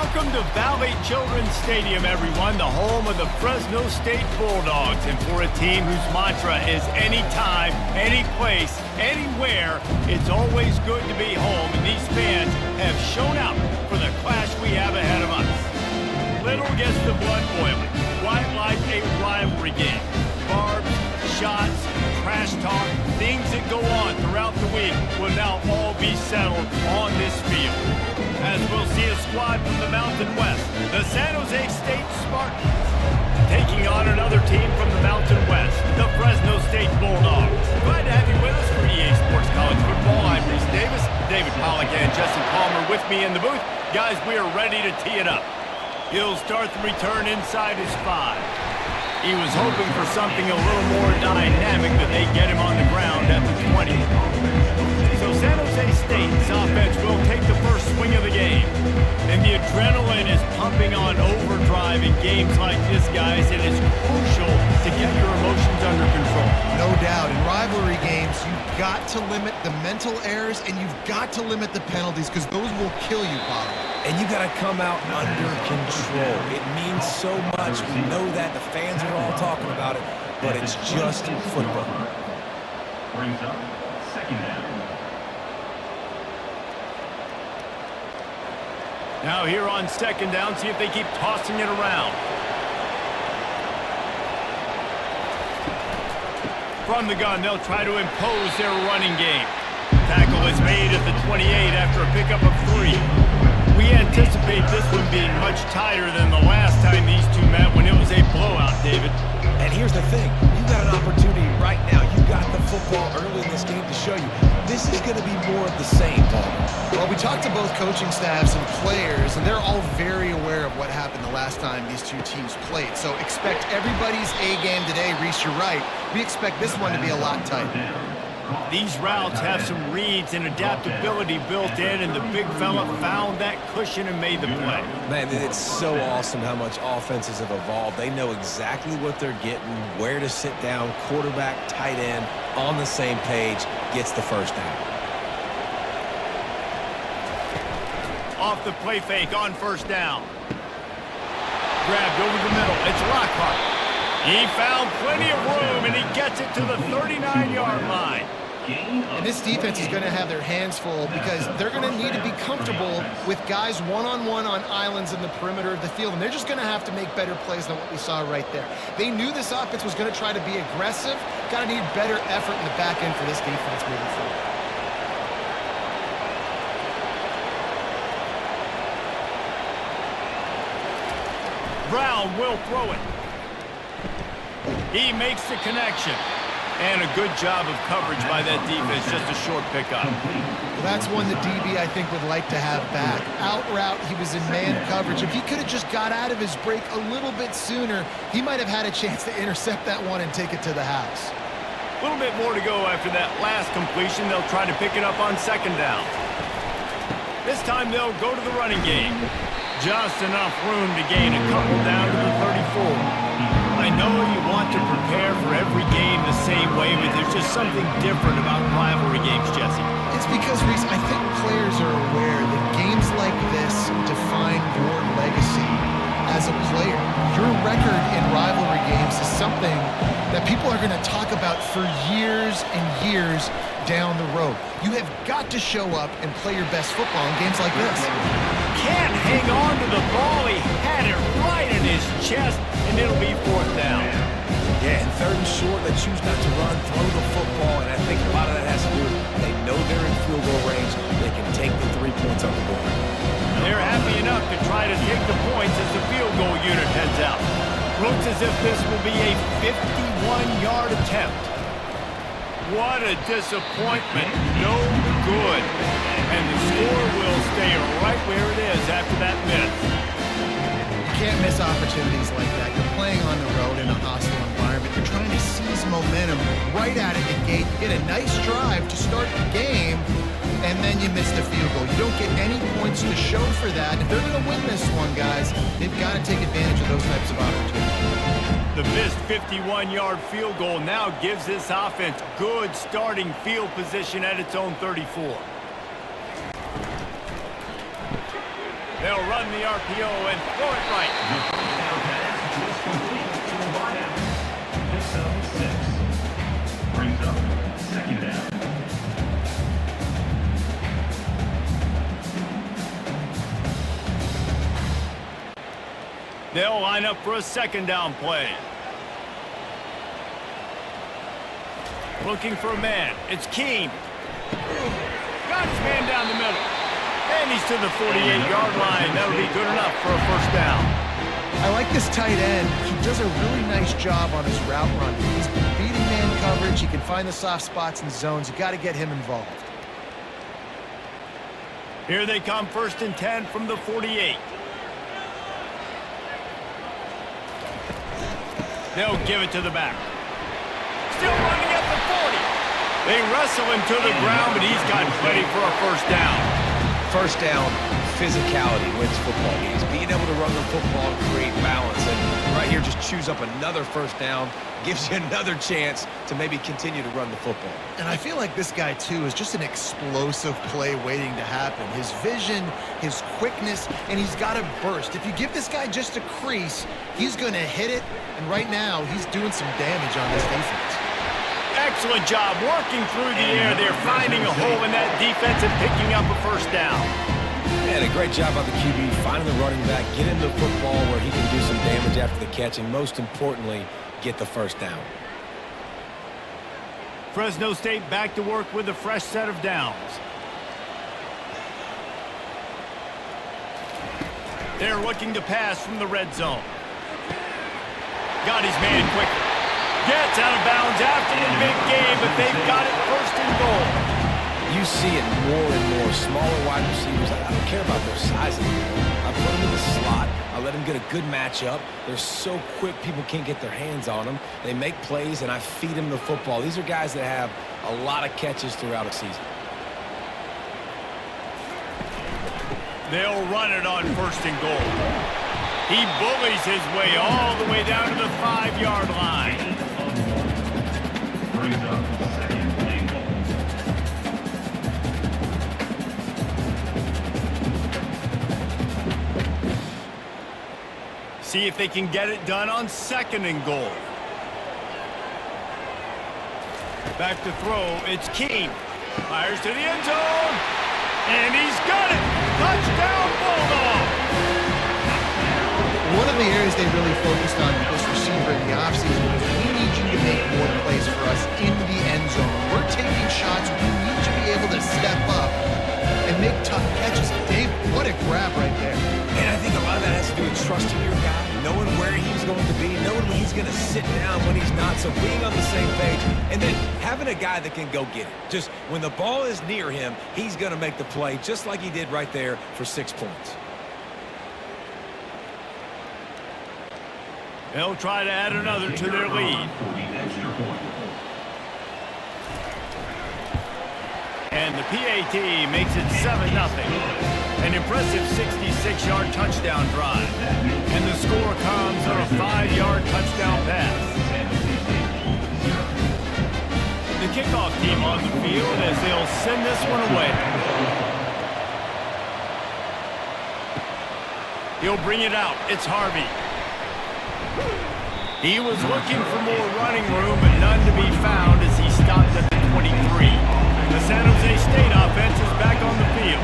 Welcome to Valley Children's Stadium, everyone, the home of the Fresno State Bulldogs. And for a team whose mantra is anytime, any place, anywhere, it's always good to be home. And these fans have shown out for the clash we have ahead of us. Little gets the blood boiling, quite like a rivalry game. Barbs, shots, trash talk, things that go on throughout the week will now all be settled on this field. As we'll see a squad from the Mountain West, the San Jose State Spartans, taking on another team from the Mountain West, the Fresno State Bulldogs. Glad to have you with us for EA Sports College Football. I'm Reese Davis, David Pollack and Justin Palmer with me in the booth. Guys, we are ready to tee it up. He'll start the return inside his 5. He was hoping for something a little more dynamic, but they get him on the ground at the 20. So San Jose State's offense will take the first swing of the game. And the adrenaline is pumping on overdrive in games like this, guys. It is crucial to get your emotions under control. No doubt. In rivalry games, you've got to limit the mental errors and you've got to limit the penalties because those will kill you, Bob. And you got to come out under control. It means so much. We know that. The fans are all talking about it, but it's just football. Brings up second down. Now here on second down, see if they keep tossing it around. From the gun, they'll try to impose their running game. Tackle is made at the 28 after a pickup of 3. We anticipate this one being much tighter than the last time these two met when it was a blowout, David. And here's the thing. You got an opportunity right now. You got the football early in this game to show you. This is going to be more of the same, Paul. Well, we talked to both coaching staffs and players, and they're all very aware of what happened the last time these two teams played. So expect everybody's A game today. Reese, you're right. We expect this one to be a lot tighter. These routes have some reads and adaptability built in, and the big fella found that cushion and made the play. Man, it's so awesome how much offenses have evolved. They know exactly what they're getting, where to sit down, quarterback, tight end, on the same page, gets the first down. Off the play fake on first down. Grabbed over the middle. It's Lockhart. He found plenty of room, and he gets it to the 39-yard line. And this defense is going to have their hands full because they're going to need to be comfortable with guys one-on-one on islands in the perimeter of the field, and they're just going to have to make better plays than what we saw right there. They knew this offense was going to try to be aggressive. Got to need better effort in the back end for this defense moving forward. Brown will throw it. He makes the connection. And a good job of coverage by that defense, just a short pickup. Well, that's one the DB, I think, would like to have back. Out route, he was in man coverage. If he could have just got out of his break a little bit sooner, he might have had a chance to intercept that one and take it to the house. A little bit more to go after that last completion. They'll try to pick it up on second down. This time they'll go to the running game. Just enough room to gain a couple down to the 34. I know you want to prepare for every game the same way, but there's just something different about rivalry games, Jesse. It's because, Reese, I think players are aware that games like this define your legacy as a player. Your record in rivalry games is something that people are going to talk about for years and years down the road. You have got to show up and play your best football in games like this. Can't hang on to the ball. He had it right in his chest, and it'll be fourth down. Yeah, and third and short, they choose not to run, throw the football, and I think a lot of that has to do with they know they're in field goal range. They can take the 3 points on the board. They're happy enough to try to take the points as the field goal unit heads out. Looks as if this will be a 51-yard attempt. What a disappointment. No good. And the score will stay right where it is after that miss. You can't miss opportunities like that. You're playing on the road in a hostile environment. You're trying to seize momentum right out of the gate. You get a nice drive to start the game, and then you miss the field goal. You don't get any points to show for that. If they're going to win this one, guys, they've got to take advantage of those types of opportunities. The missed 51-yard field goal now gives this offense good starting field position at its own 34. They'll run the RPO and throw it right. The first down pass is complete to a wideout. Picks up 6. Brings up second down. They'll line up for a second down play. Looking for a man. It's Keene. Got his man down the middle. And he's to the 48-yard line. That'll be good enough for a first down. I like this tight end. He does a really nice job on his route run. He's beating man coverage. He can find the soft spots and zones. You got to get him involved. Here they come, 1st and 10 from the 48. They'll give it to the back. Still running at the 40. They wrestle him to the ground, but he's got plenty for a first down. First down, physicality wins football games. Being able to run the football and create balance. And right here, just choose up another first down. Gives you another chance to maybe continue to run the football. And I feel like this guy, too, is just an explosive play waiting to happen. His vision, his quickness, and he's got a burst. If you give this guy just a crease, he's going to hit it. And right now, he's doing some damage on this defense. Excellent job working through the air. They're finding a hole in that defense and picking up a first down. And a great job by the QB, finding the running back, get him the football where he can do some damage after the catch, and most importantly, get the first down. Fresno State back to work with a fresh set of downs. They're looking to pass from the red zone. Got his man quickly. Gets out of bounds after the big game, but they've got it 1st and goal. You see it more and more. Smaller wide receivers, I don't care about their size anymore. I put them in the slot. I let them get a good matchup. They're so quick, people can't get their hands on them. They make plays, and I feed them the football. These are guys that have a lot of catches throughout a season. They'll run it on 1st and goal. He bullies his way all the way down to the 5-yard line. Brings up second and goal. See if they can get it done on 2nd and goal. Back to throw, it's Keene. Fires to the end zone. And he's got it. Touchdown, Bulldogs. One of the areas they really focused on with this receiver in the offseason was we need you to make more plays for us in the end zone. We're taking shots. We need to be able to step up and make tough catches. Dave, what a grab right there. And I think a lot of that has to do with trusting your guy, knowing where he's going to be, knowing when he's going to sit down, when he's not, so being on the same page, and then having a guy that can go get it. Just when the ball is near him, he's going to make the play, just like he did right there for 6 points. They'll try to add another to their lead. And the PAT makes it 7-0. An impressive 66-yard touchdown drive. And the score comes on a 5-yard touchdown pass. The kickoff team on the field as they'll send this one away. He'll bring it out. It's Harvey. He was looking for more running room, but none to be found as he stopped at the 23. The San Jose State offense is back on the field.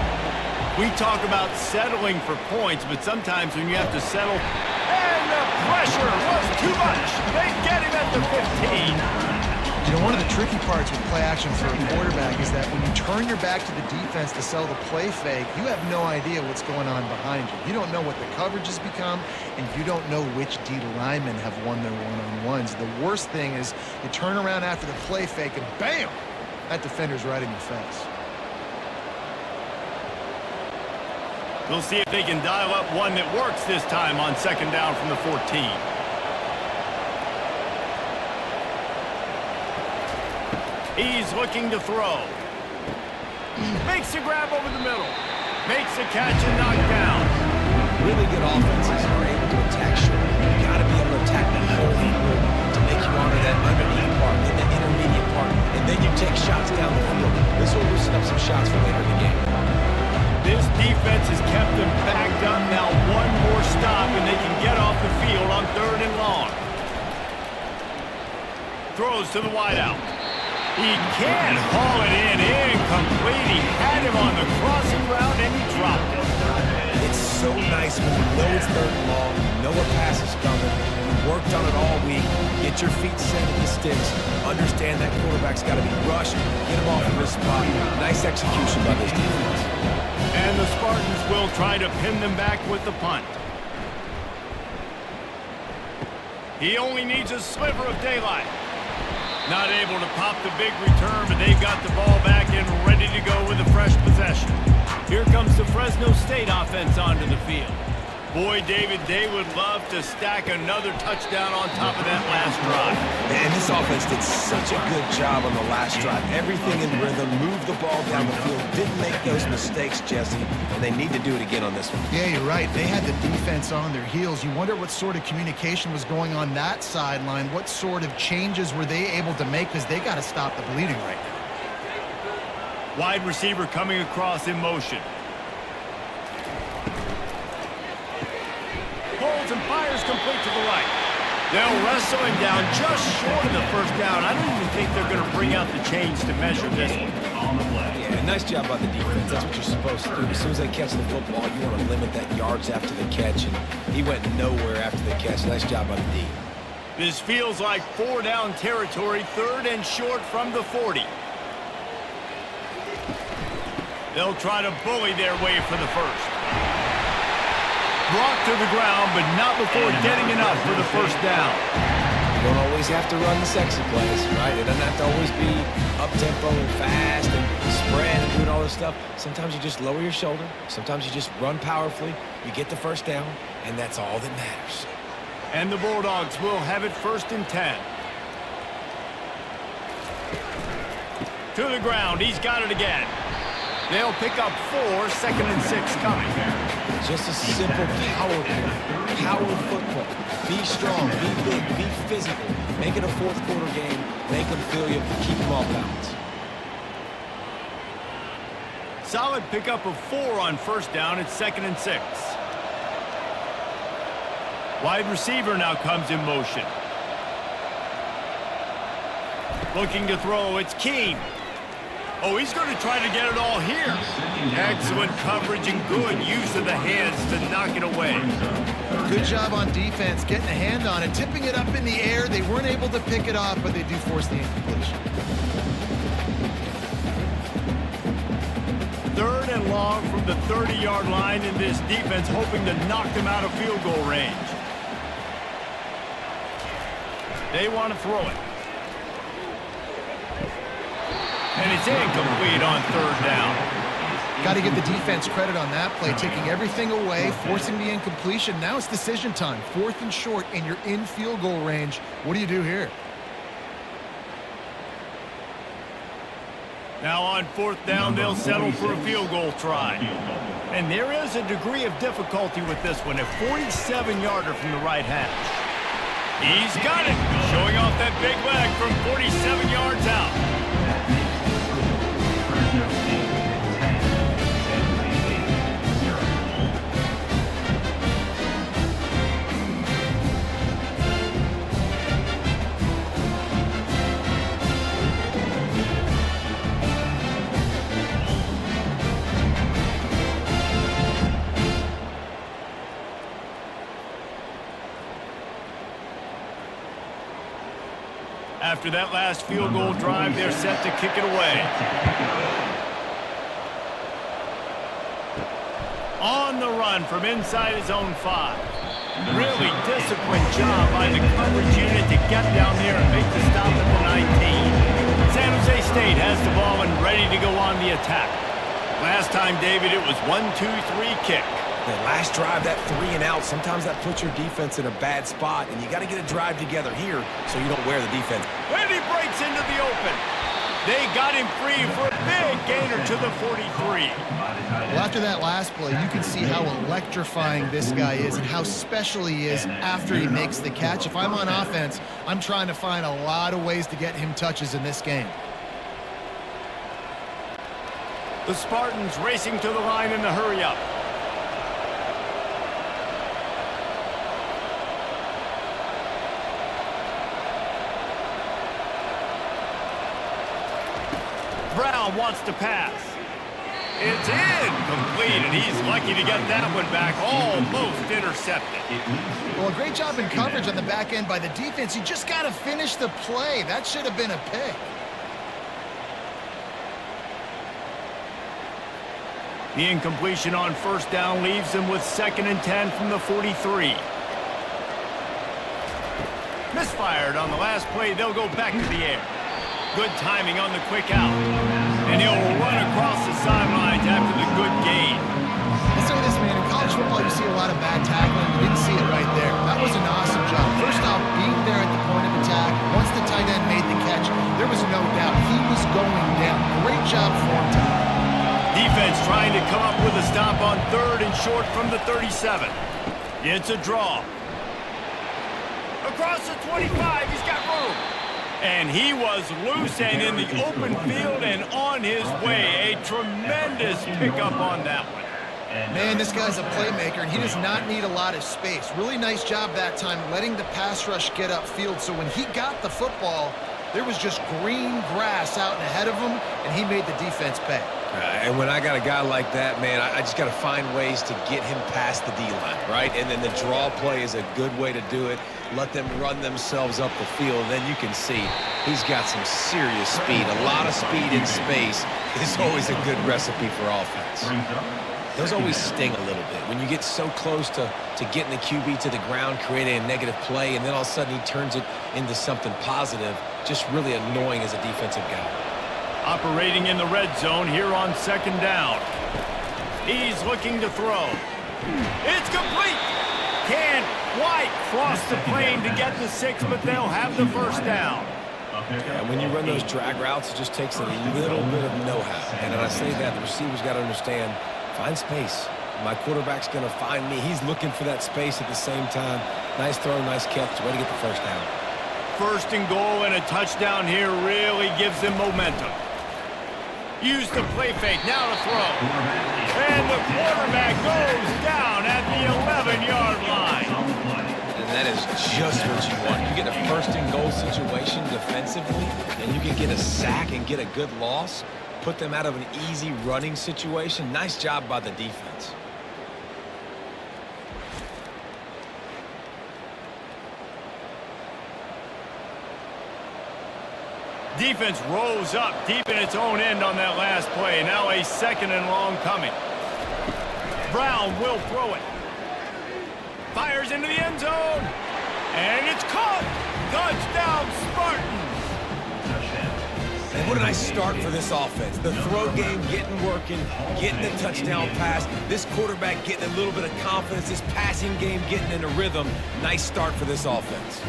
We talk about settling for points, but sometimes when you have to settle, and the pressure was too much. They get him at the 15. You know, one of the tricky parts with play action for a quarterback is that when you turn your back to the defense to sell the play fake, you have no idea what's going on behind you. You don't know what the coverage has become, and you don't know which D linemen have won their one-on-ones. The worst thing is you turn around after the play fake, and bam! That defender's right in your face. We'll see if they can dial up one that works this time on 2nd down from the 14. He's looking to throw. Makes a grab over the middle. Makes a catch and knocked down. Really good offenses are able to attack short. You've got to be able to attack the whole field to make you honor that underneath part, then the intermediate part, and then you take shots down the field. This will loosen up some shots for later in the game. This defense has kept them backed up. Now one more stop, and they can get off the field on 3rd and long. Throws to the wideout. He can haul it in incomplete. He had him on the crossing route, and he dropped it. It's so nice when you know it's 3rd and long, you know a pass is coming, you worked on it all week, get your feet set at the sticks, understand that quarterback's got to be rushed, get him off of his spot. Nice execution by this defense. And the Spartans will try to pin them back with the punt. He only needs a sliver of daylight. Not able to pop the big return, but they've got the ball back and ready to go with a fresh possession. Here comes the Fresno State offense onto the field. Boy, David, they would love to stack another touchdown on top of that last drive. And this offense did such a good job on the last drive. Everything in rhythm, moved the ball down the field, didn't make those mistakes, Jesse, and they need to do it again on this one. Yeah, you're right. They had the defense on their heels. You wonder what sort of communication was going on that sideline. What sort of changes were they able to make, because they got to stop the bleeding right now. Wide receiver coming across in motion. Pulls and fires complete to the right. They'll wrestle him down just short of the first down. I don't even think they're going to bring out the chains to measure this one. On the play. Yeah, nice job by the defense. That's what you're supposed to do. As soon as they catch the football, you want to limit that yards after the catch, and he went nowhere after the catch. Nice job by the D. This feels like 4-down territory, 3rd and short from the 40. They'll try to bully their way for the first. Brought to the ground, but not before getting enough for the first down. You don't always have to run the sexy plays, right? It doesn't have to always be up-tempo and fast and spread and doing all this stuff. Sometimes you just lower your shoulder. Sometimes you just run powerfully. You get the first down, and that's all that matters. And the Bulldogs will have it 1st and 10. To the ground. He's got it again. They'll pick up 4, 2nd and 6 coming. Just a simple power play. Power football. Be strong, be big, be physical. Make it a 4th quarter game. Make them feel you. Keep them off balance. Solid pickup of 4 on 1st down. It's 2nd and 6. Wide receiver now comes in motion. Looking to throw. It's Keene. Oh, he's going to try to get it all here. Excellent coverage and good use of the hands to knock it away. Good job on defense, getting a hand on it, tipping it up in the air. They weren't able to pick it off, but they do force the incompletion. 3rd and long from the 30-yard line, in this defense hoping to knock them out of field goal range. They want to throw it. And it's incomplete on 3rd down. Got to give the defense credit on that play, taking everything away, forcing the incompletion. Now it's decision time. 4th and short, and you're in field goal range. What do you do here? Now on 4th down, they'll settle for a field goal try. And there is a degree of difficulty with this one, a 47-yarder from the right hash. He's got it, showing off that big leg from 47 yards out. Fresno State 10, San Luis 0. After that last field goal drive, they're set to kick it away. On the run from inside his own 5. Really disciplined job by the coverage unit to get down there and make the stop at the 19. San Jose State has the ball and ready to go on the attack. Last time, David, it was 1-2-3 kick. The last drive, that 3 and out, sometimes that puts your defense in a bad spot, and you got to get a drive together here so you don't wear the defense. And he breaks into the open. They got him free for a big gainer to the 43. Well, after that last play, you can see how electrifying this guy is and how special he is after he makes the catch. If I'm on offense, I'm trying to find a lot of ways to get him touches in this game. The Spartans racing to the line in the hurry-up. Brown wants to pass. It's incomplete, and he's lucky to get that one back, almost intercepted. Well, a great job in coverage on the back end by the defense. You just got to finish the play. That should have been a pick. The incompletion on first down leaves him with 2nd and 10 from the 43. Misfired on the last play. They'll go back to the air. Good timing on the quick out. And he'll run across the sidelines after the good gain. I'll say this, man. In college football, you see a lot of bad tackling. You didn't see it right there. That was an awesome job. First off, being there at the point of attack. Once the tight end made the catch, there was no doubt he was going down. Great job for him, Tom. Defense trying to come up with a stop on 3rd and short from the 37. It's a draw. Across the 25, he's got room. And he was loose and in the open field and on his way. A tremendous pickup on that one. Man, this guy's a playmaker, and he does not need a lot of space. Really nice job that time letting the pass rush get upfield. So when he got the football, there was just green grass out and ahead of him, and he made the defense pay. And when I got a guy like that, man, I just got to find ways to get him past the D-line, right? And then the draw play is a good way to do it. Let them run themselves up the field. Then you can see he's got some serious speed. A lot of speed in space is always a good recipe for offense. Those always sting a little bit. When you get so close to getting the QB to the ground, creating a negative play, and then all of a sudden he turns it into something positive, just really annoying as a defensive guy. Operating in the red zone here on 2nd down. He's looking to throw. It's complete. Can't quite cross the plane to get the 6, but they'll have the first down. And when you run those drag routes, it just takes a little bit of know-how. And when I say that, the receiver's got to understand, find space. My quarterback's going to find me. He's looking for that space at the same time. Nice throw, nice catch. Way to get the first down. 1st and goal and a touchdown here really gives them momentum. Use the play fake, now to throw. And the quarterback goes down at the 11-yard line. And that is just what you want. You get a 1st and goal situation defensively, and you can get a sack and get a good loss, put them out of an easy running situation. Nice job by the defense. Defense rolls up deep in its own end on that last play. Now a 2nd and long coming. Brown will throw it. Fires into the end zone. And it's caught. Touchdown, Spartans. And what a nice start for this offense. The throw game getting working, getting the touchdown pass. This quarterback getting a little bit of confidence. This passing game getting in a rhythm. Nice start for this offense.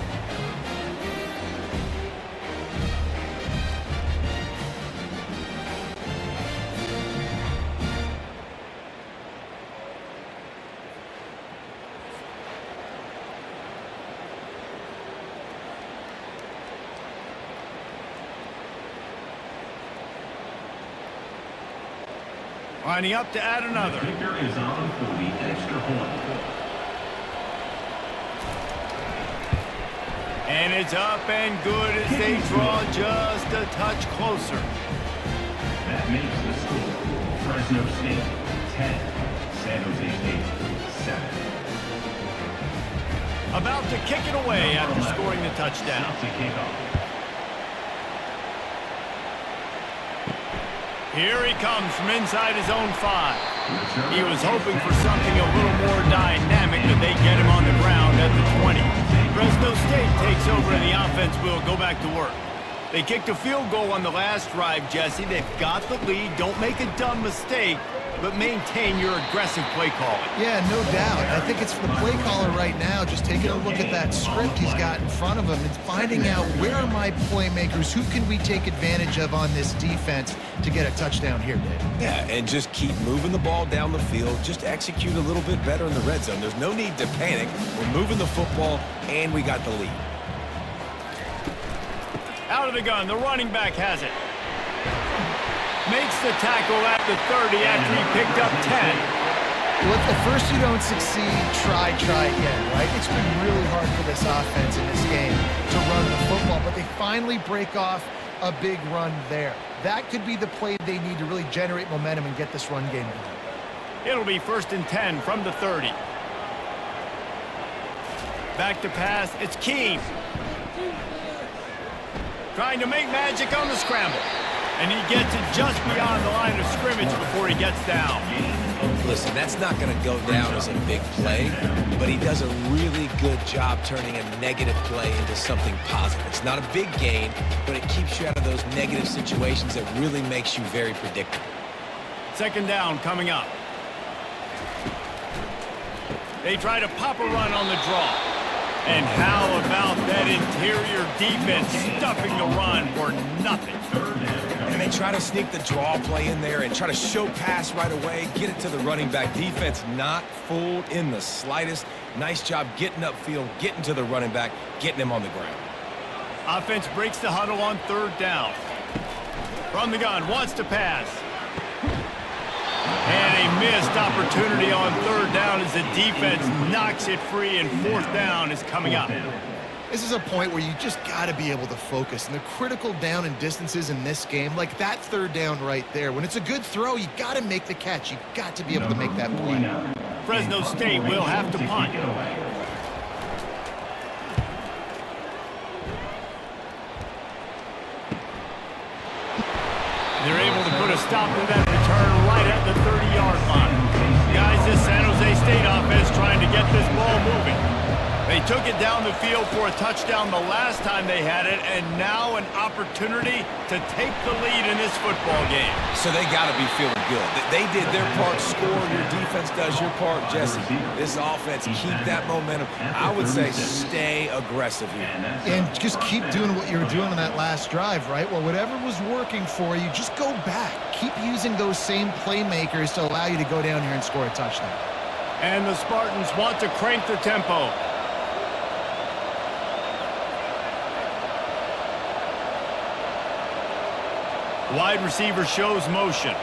Lining up to add another. The kicker is on for the extra point. And it's up and good as they draw just a touch closer. That makes the score Fresno State 10, San Jose State 7. About to kick it away after scoring the touchdown. To kick off. Here he comes from inside his own 5. He was hoping for something a little more dynamic, but they get him on the ground at the 20. Fresno State takes over and the offense will go back to work. They kicked a field goal on the last drive, Jesse. They've got the lead. Don't make a dumb mistake, but maintain your aggressive play calling. Yeah, no doubt. I think it's the play caller right now just taking a look at that script he's got in front of him and finding out where are my playmakers, who can we take advantage of on this defense to get a touchdown here, Dave. Yeah, and just keep moving the ball down the field. Just execute a little bit better in the red zone. There's no need to panic. We're moving the football, and we got the lead. Out of the gun, the running back has it. makes the tackle at the 30 after he picked up 10. Well, if at first you don't succeed, try again, right? It's been really hard for this offense in this game to run the football, but they finally break off a big run there. That could be the play they need to really generate momentum and get this run game going. It'll be 1st and 10 from the 30. Back to pass, it's Keene. Trying to make magic on the scramble. And he gets it just beyond the line of scrimmage before he gets down. Listen, that's not going to go down as a big play, but he does a really good job turning a negative play into something positive. It's not a big gain, but it keeps you out of those negative situations that really makes you very predictable. 2nd down coming up. They try to pop a run on the draw. And how about that interior defense stuffing the run for nothing? And they try to sneak the draw play in there and try to show pass right away, get it to the running back. Defense not fooled in the slightest. Nice job getting upfield, getting to the running back, getting him on the ground. Offense breaks the huddle on 3rd down. From the gun, wants to pass. And a missed opportunity on 3rd down as the defense knocks it free, and 4th down is coming up. This is a point where you just got to be able to focus. And the critical down and distances in this game, like that 3rd down right there, when it's a good throw, you got to make the catch. You got to be able to make that play. Fresno State will have to punt. They're able to put a stop to that return right at the 30-yard line. Guys, this San Jose State offense trying to get this ball moving. They took it down the field for a touchdown the last time they had it, and now an opportunity to take the lead in this football game. So they got to be feeling good. They did their part, score. Your defense does your part, Jesse. This offense, keep that momentum. I would say stay aggressive here. And just keep doing what you were doing on that last drive, right? Well, whatever was working for you, just go back. Keep using those same playmakers to allow you to go down here and score a touchdown. And the Spartans want to crank the tempo. Wide receiver shows motion.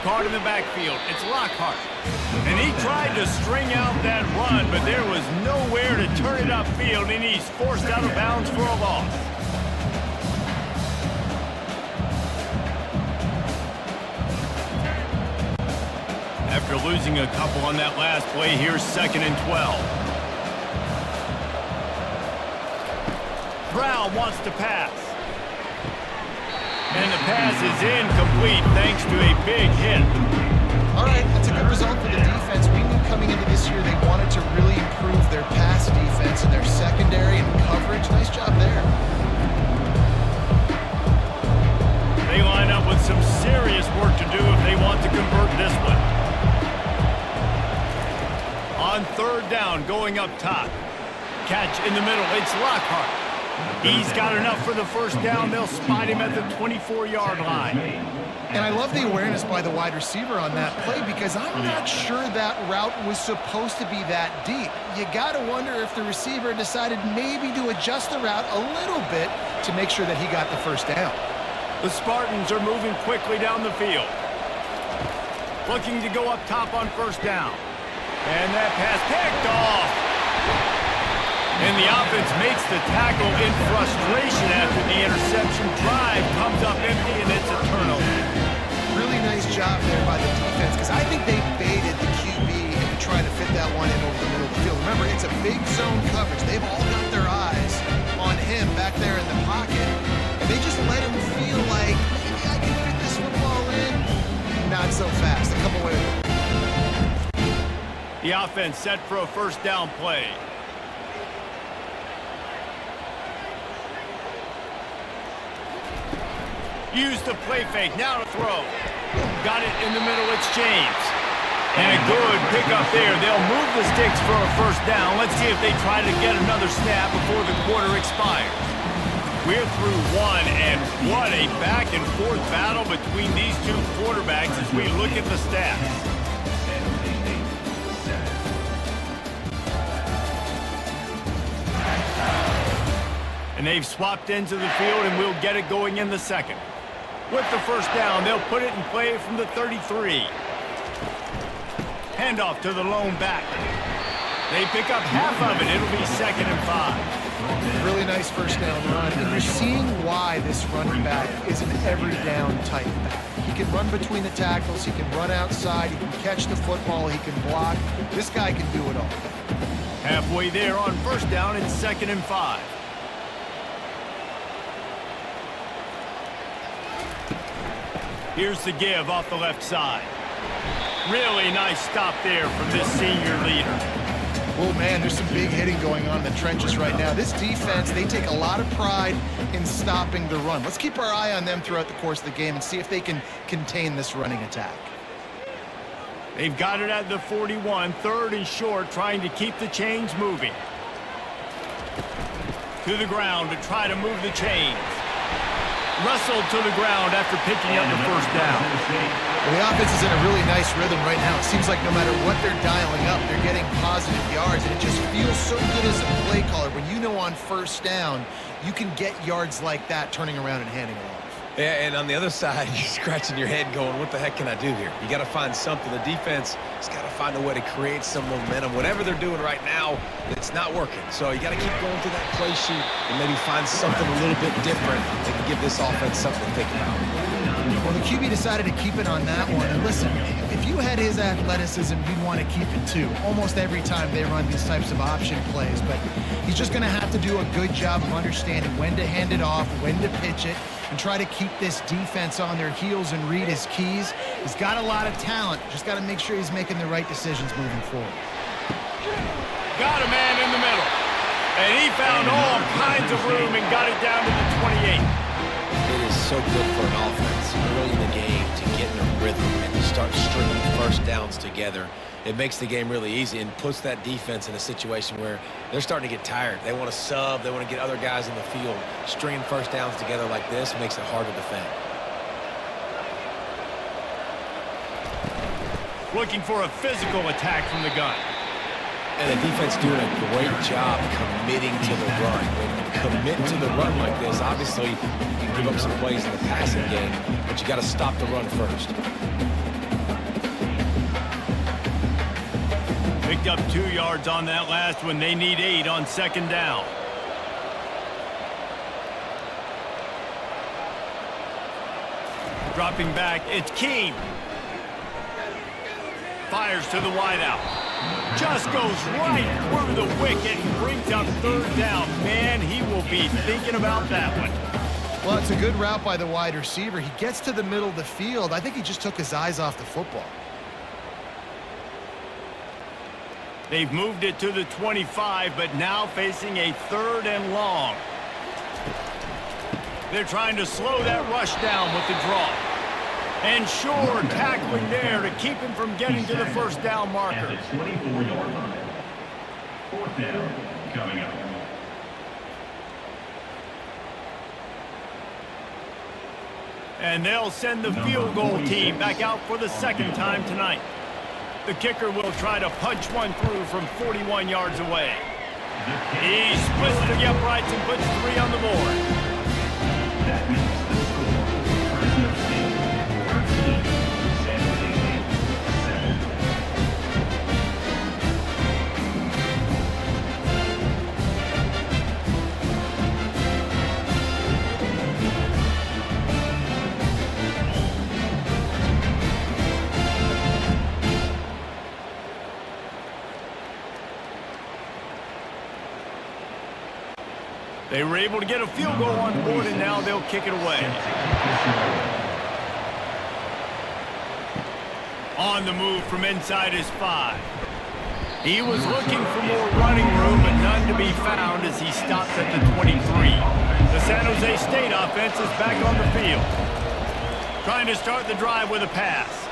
Card in the backfield. It's Lockhart. And he tried to string out that run, but there was nowhere to turn it upfield, and he's forced out of bounds for a loss. After losing a couple on that last play, here's 2nd and 12. Brown wants to pass. And the pass is incomplete thanks to a big hit. All right, that's a good result for the defense. We knew coming into this year they wanted to really improve their pass defense and their secondary and coverage. Nice job there. They line up with some serious work to do if they want to convert this one. On 3rd down, going up top. Catch in the middle, it's Lockhart. He's got enough for the 1st down. They'll spot him at the 24-yard line. And I love the awareness by the wide receiver on that play because I'm not sure that route was supposed to be that deep. You got to wonder if the receiver decided maybe to adjust the route a little bit to make sure that he got the 1st down. The Spartans are moving quickly down the field. Looking to go up top on 1st down. And that pass picked off. And the offense makes the tackle in frustration after the interception. Drive comes up empty, and it's a turnover. Really nice job there by the defense because I think they baited the QB into trying to fit that one in over the middle of the field. Remember, it's a big zone coverage. They've all got their eyes on him back there in the pocket. And they just let him feel like, maybe I can fit this football in. Not so fast. A couple ways. The offense set for a 1st down play. Use the play fake, now to throw. Got it in the middle, it's James. And a good pickup there. They'll move the sticks for a 1st down. Let's see if they try to get another snap before the quarter expires. We're through one, and what a back-and-forth battle between these two quarterbacks as we look at the stats. And they've swapped ends of the field, and we'll get it going in the second. With the first down, they'll put it in play from the 33. Handoff to the lone back. They pick up half of it. It'll be 2nd and 5. Really nice first down run. And you're seeing why this running back is an every down type back. He can run between the tackles. He can run outside. He can catch the football. He can block. This guy can do it all. Halfway there on first down, it's 2nd and 5. Here's the give off the left side. Really nice stop there from this senior leader. Oh, man, there's some big hitting going on in the trenches right now. This defense, they take a lot of pride in stopping the run. Let's keep our eye on them throughout the course of the game and see if they can contain this running attack. They've got it at the 41, 3rd and short, trying to keep the chains moving. To the ground to try to move the chains. Wrestled to the ground after picking up the first down. Well, the offense is in a really nice rhythm right now. It seems like no matter what they're dialing up, they're getting positive yards, and it just feels so good as a play caller when you know on first down you can get yards like that turning around and handing it off. Yeah, and on the other side, you're scratching your head going, what the heck can I do here? You got to find something. The defense has got to find a way to create some momentum. Whatever they're doing right now, it's not working. So you got to keep going through that play sheet and maybe find something a little bit different that can give this offense something to think about. Well, the QB decided to keep it on that one. And listen, if you had his athleticism, you'd want to keep it too. Almost every time they run these types of option plays. But he's just going to have to do a good job of understanding when to hand it off, when to pitch it, and try to keep this defense on their heels and read his keys. He's got a lot of talent. Just got to make sure he's making the right decisions moving forward. Got a man in the middle. And he found all kinds of room and got it down to the 28. It is so good for an offense early in the game to get in a rhythm and to start stringing first downs together. It makes the game really easy and puts that defense in a situation where they're starting to get tired. They want to sub. They want to get other guys in the field. Stringing first downs together like this makes it hard to defend. Looking for a physical attack from the gun. And the defense doing a great job committing to the run. When you commit to the run like this, obviously you can give up some plays in the passing game, but you got to stop the run first. Picked up 2 yards on that last one. They need 8 on 2nd down. Dropping back, it's Keene. Fires to the wideout. Just goes right through the wicket and brings up 3rd down. Man, he will be thinking about that one. Well, it's a good route by the wide receiver. He gets to the middle of the field. I think he just took his eyes off the football. They've moved it to the 25, but now facing a 3rd and long. They're trying to slow that rush down with the draw. And sure, tackling there to keep him from getting to the first down marker. At the 24-yard line. 4th down coming up. And they'll send the field goal team back out for the 2nd time tonight. The kicker will try to punch one through from 41 yards away. He splits the uprights and puts 3 on the board. That makes the score Fresno State 13, San Jose State 7. They were able to get a field goal on board, and now they'll kick it away. On the move from inside his 5. He was looking for more running room, but none to be found as he stops at the 23. The San Jose State offense is back on the field. Trying to start the drive with a pass.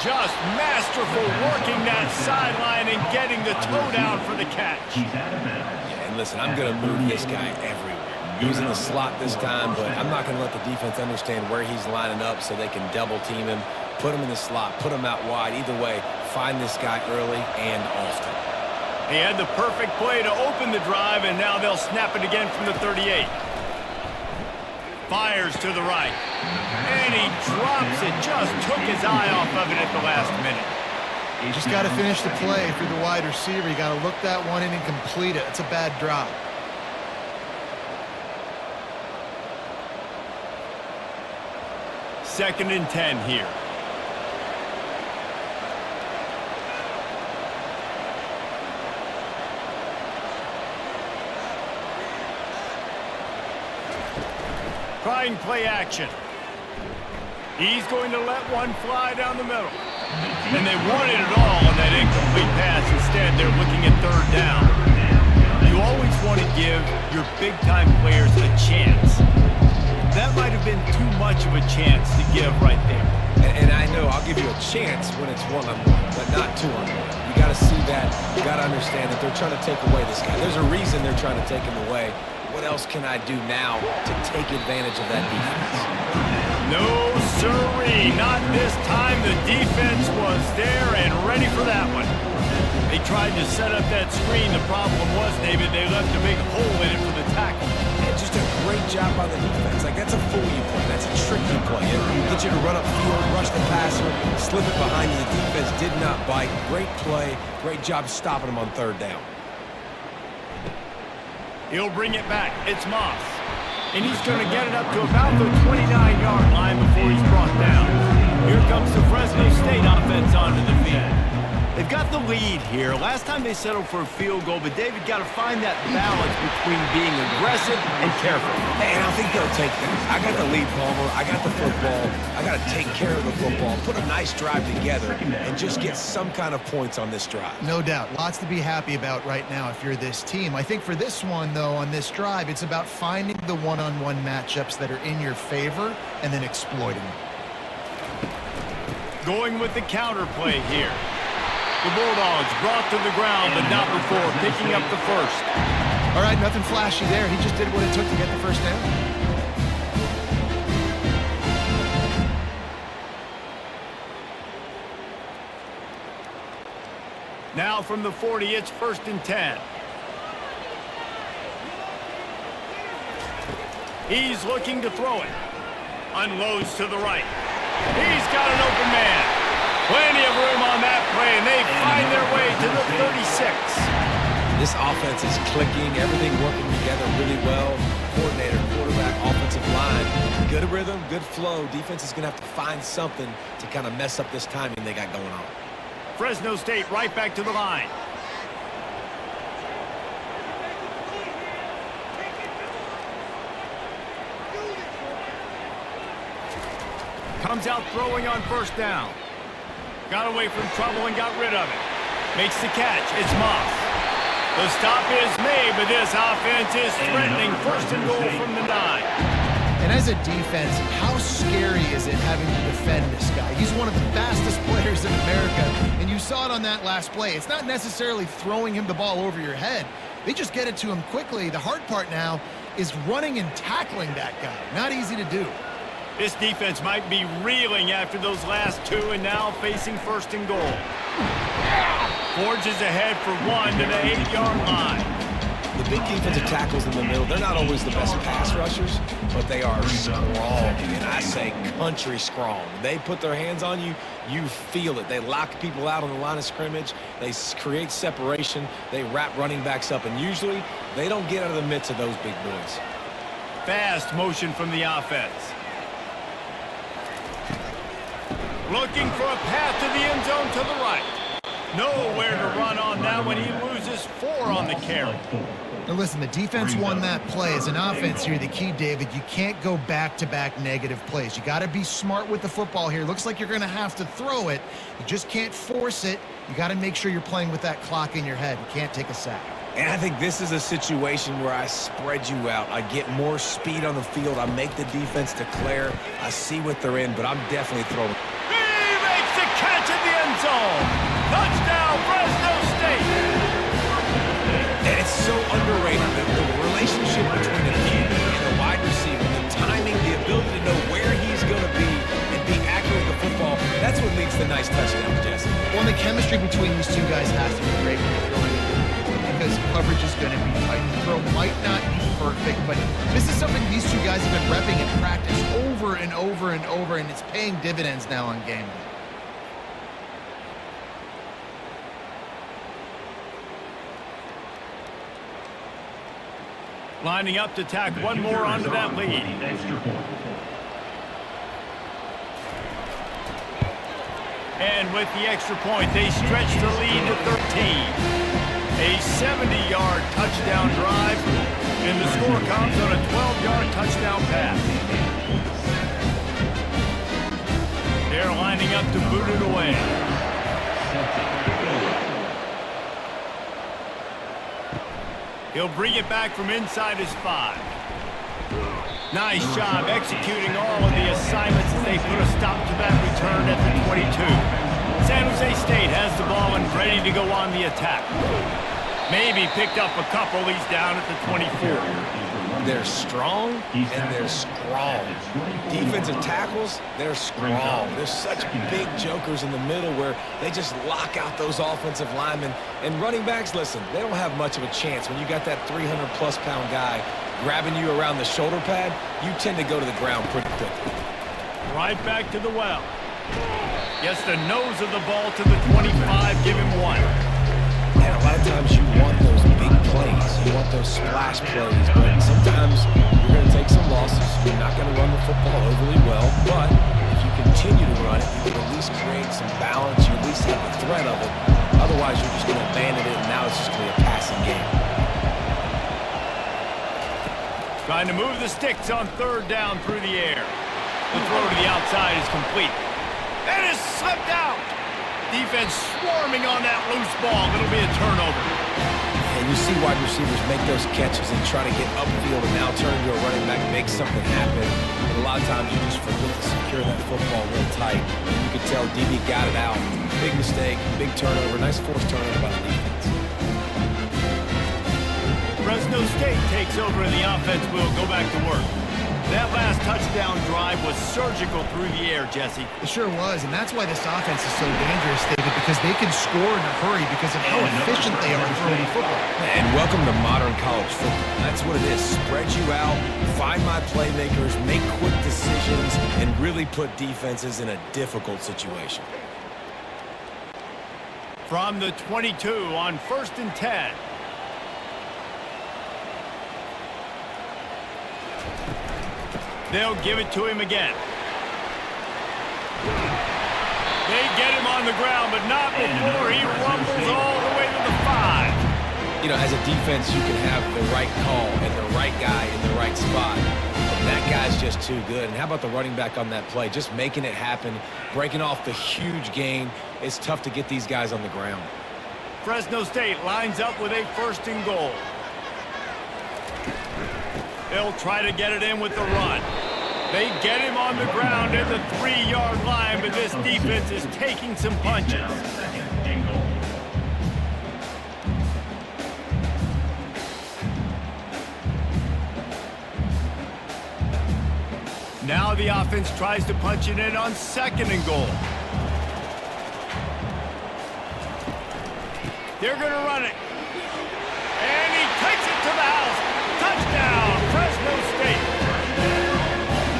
Just masterful working that sideline and getting the toe down for the catch. And listen, I'm going to move this guy everywhere. He was in the slot this time, but I'm not going to let the defense understand where he's lining up so they can double team him, put him in the slot, put him out wide. Either way, find this guy early and often. He had the perfect play to open the drive, and now they'll snap it again from the 38. Fires to the right. And he drops it. Just took his eye off of it at the last minute. You just got to finish the play. If you're the wide receiver, you got to look that one in and complete it. It's a bad drop. Second and 10 here. Trying play action. He's going to let one fly down the middle. And they wanted it all on that incomplete pass. Instead, they're looking at third down. You always want to give your big-time players a chance. That might have been too much of a chance to give right there. And I know I'll give you a chance when it's one-on-one, but not two-on-one. You got to see that. You got to understand that they're trying to take away this guy. There's a reason they're trying to take him away. What else can I do now to take advantage of that defense? No, sirree. Not this time. The defense was there and ready for that one. They tried to set up that screen. The problem was, David, they left a big hole in it for the tackle. And just a great job by the defense. Like, that's a fool you play. That's a trick you play. It get you to run upfield, rush the passer, slip it behind you. The defense did not bite. Great play. Great job stopping them on third down. He'll bring it back. It's Moss. And he's going to get it up to about the 29-yard line before he's brought down. Here comes the Fresno State offense onto the field. They've got the lead here. Last time they settled for a field goal, but David got to find that balance between being aggressive and careful. And I think they'll take that. I got the lead, Palmer. I got the football. I got to take care of the football, put a nice drive together, and just get some kind of points on this drive. No doubt. Lots to be happy about right now if you're this team. I think for this one, though, on this drive, it's about finding the one-on-one matchups that are in your favor and then exploiting them. Going with the counter play here. The Bulldogs brought to the ground, but not before picking up the first. All right, nothing flashy there. He just did what it took to get the first down. Now from the 40, it's 1st and 10. He's looking to throw it. Unloads to the right. He's got an open man. Plenty of room on that play, and they find their way to the 36. This offense is clicking, everything working together really well. Coordinator, quarterback, offensive line. Good rhythm, good flow. Defense is going to have to find something to kind of mess up this timing they got going on. Fresno State right back to the line. Comes out throwing on first down. Got away from trouble and got rid of it. Makes the catch. It's Moss. The stop is made, but this offense is threatening 1st and goal from the 9. And as a defense, how scary is it having to defend this guy? He's one of the fastest players in America, and you saw it on that last play. It's not necessarily throwing him the ball over your head. They just get it to him quickly. The hard part now is running and tackling that guy. Not easy to do. This defense might be reeling after those last two and now facing 1st and goal. Forges ahead for one to the 8-yard line. The big defensive tackles in the middle, they're not always the best pass rushers, but they are strong, and I say country strong. They put their hands on you, you feel it. They lock people out on the line of scrimmage. They create separation. They wrap running backs up, and usually they don't get out of the midst of those big boys. Fast motion from the offense. Looking for a path to the end zone to the right. Nowhere to run on that when he loses 4 on the carry. Now listen, the defense won that play. As an offense here, the key, David, you can't go back-to-back negative plays. You got to be smart with the football here. Looks like you're going to have to throw it. You just can't force it. You got to make sure you're playing with that clock in your head. You can't take a sack. And I think this is a situation where I spread you out. I get more speed on the field. I make the defense declare. I see what they're in, but I'm definitely throwing. He makes the catch in the end zone. Touchdown, Fresno State. And it's so underrated, the relationship between the QB and the wide receiver, the timing, the ability to know where he's going to be and be accurate with the football, that's what leads to nice touchdowns, Jesse. Well, the chemistry between these two guys has to be great when you're throwing it. because coverage is going to be tight. The throw might not be perfect, but this is something these two guys have been repping in practice over and over and over, and it's paying dividends now on game day. Lining up to tack one more onto that lead. And with the extra point, they stretch the lead to 13. A 70-yard touchdown drive, and the score comes on a 12-yard touchdown pass. They're lining up to boot it away. He'll bring it back from inside his 5. Nice job executing all of the assignments as they put a stop to that return at the 22. San Jose State has the ball and ready to go on the attack. Maybe picked up a couple. He's down at the 24. They're strong and they're strong. Defensive tackles, they're strong. There's such big jokers in the middle where they just lock out those offensive linemen. And running backs, listen, they don't have much of a chance. When you got that 300-plus pound guy grabbing you around the shoulder pad, you tend to go to the ground pretty quickly. Right back to the well. Gets the nose of the ball to the 25, give him 1. And a lot of times you want those big plays. You want those splash plays. But sometimes you're going to take some losses. You're not going to run the football overly well. But if you continue to run it, you can at least create some balance. You at least have the threat of it. Otherwise, you're just going to abandon it, and now it's just going to be a passing game. Trying to move the sticks on 3rd down through the air. The throw to the outside is complete. And it's slipped out. Defense swarming on that loose ball. It'll be a turnover. And you see wide receivers make those catches and try to get upfield and now turn into a running back, make something happen. And a lot of times you just forget to secure that football real tight. And you can tell DB got it out. Big mistake, big turnover, nice forced turnover by the defense. Fresno State takes over and the offense will go back to work. That last touchdown drive was surgical through the air, Jesse. It sure was, and that's why this offense is so dangerous, David, because they can score in a hurry because of how efficient they are throwing the football. And welcome to modern college football. That's what it is. Spread you out, find my playmakers, make quick decisions, and really put defenses in a difficult situation. From the 22 on 1st and 10. They'll give it to him again. They get him on the ground, but not before he rumbles all the way to the 5. You know, as a defense, you can have the right call and the right guy in the right spot. But that guy's just too good. And how about the running back on that play? Just making it happen, breaking off the huge gain. It's tough to get these guys on the ground. Fresno State lines up with a 1st and goal. They'll try to get it in with the run. They get him on the ground at the 3-yard line, but this defense is taking some punches. Now the offense tries to punch it in on 2nd and goal. They're going to run it. And he takes it to the house. Touchdown, Fresno State.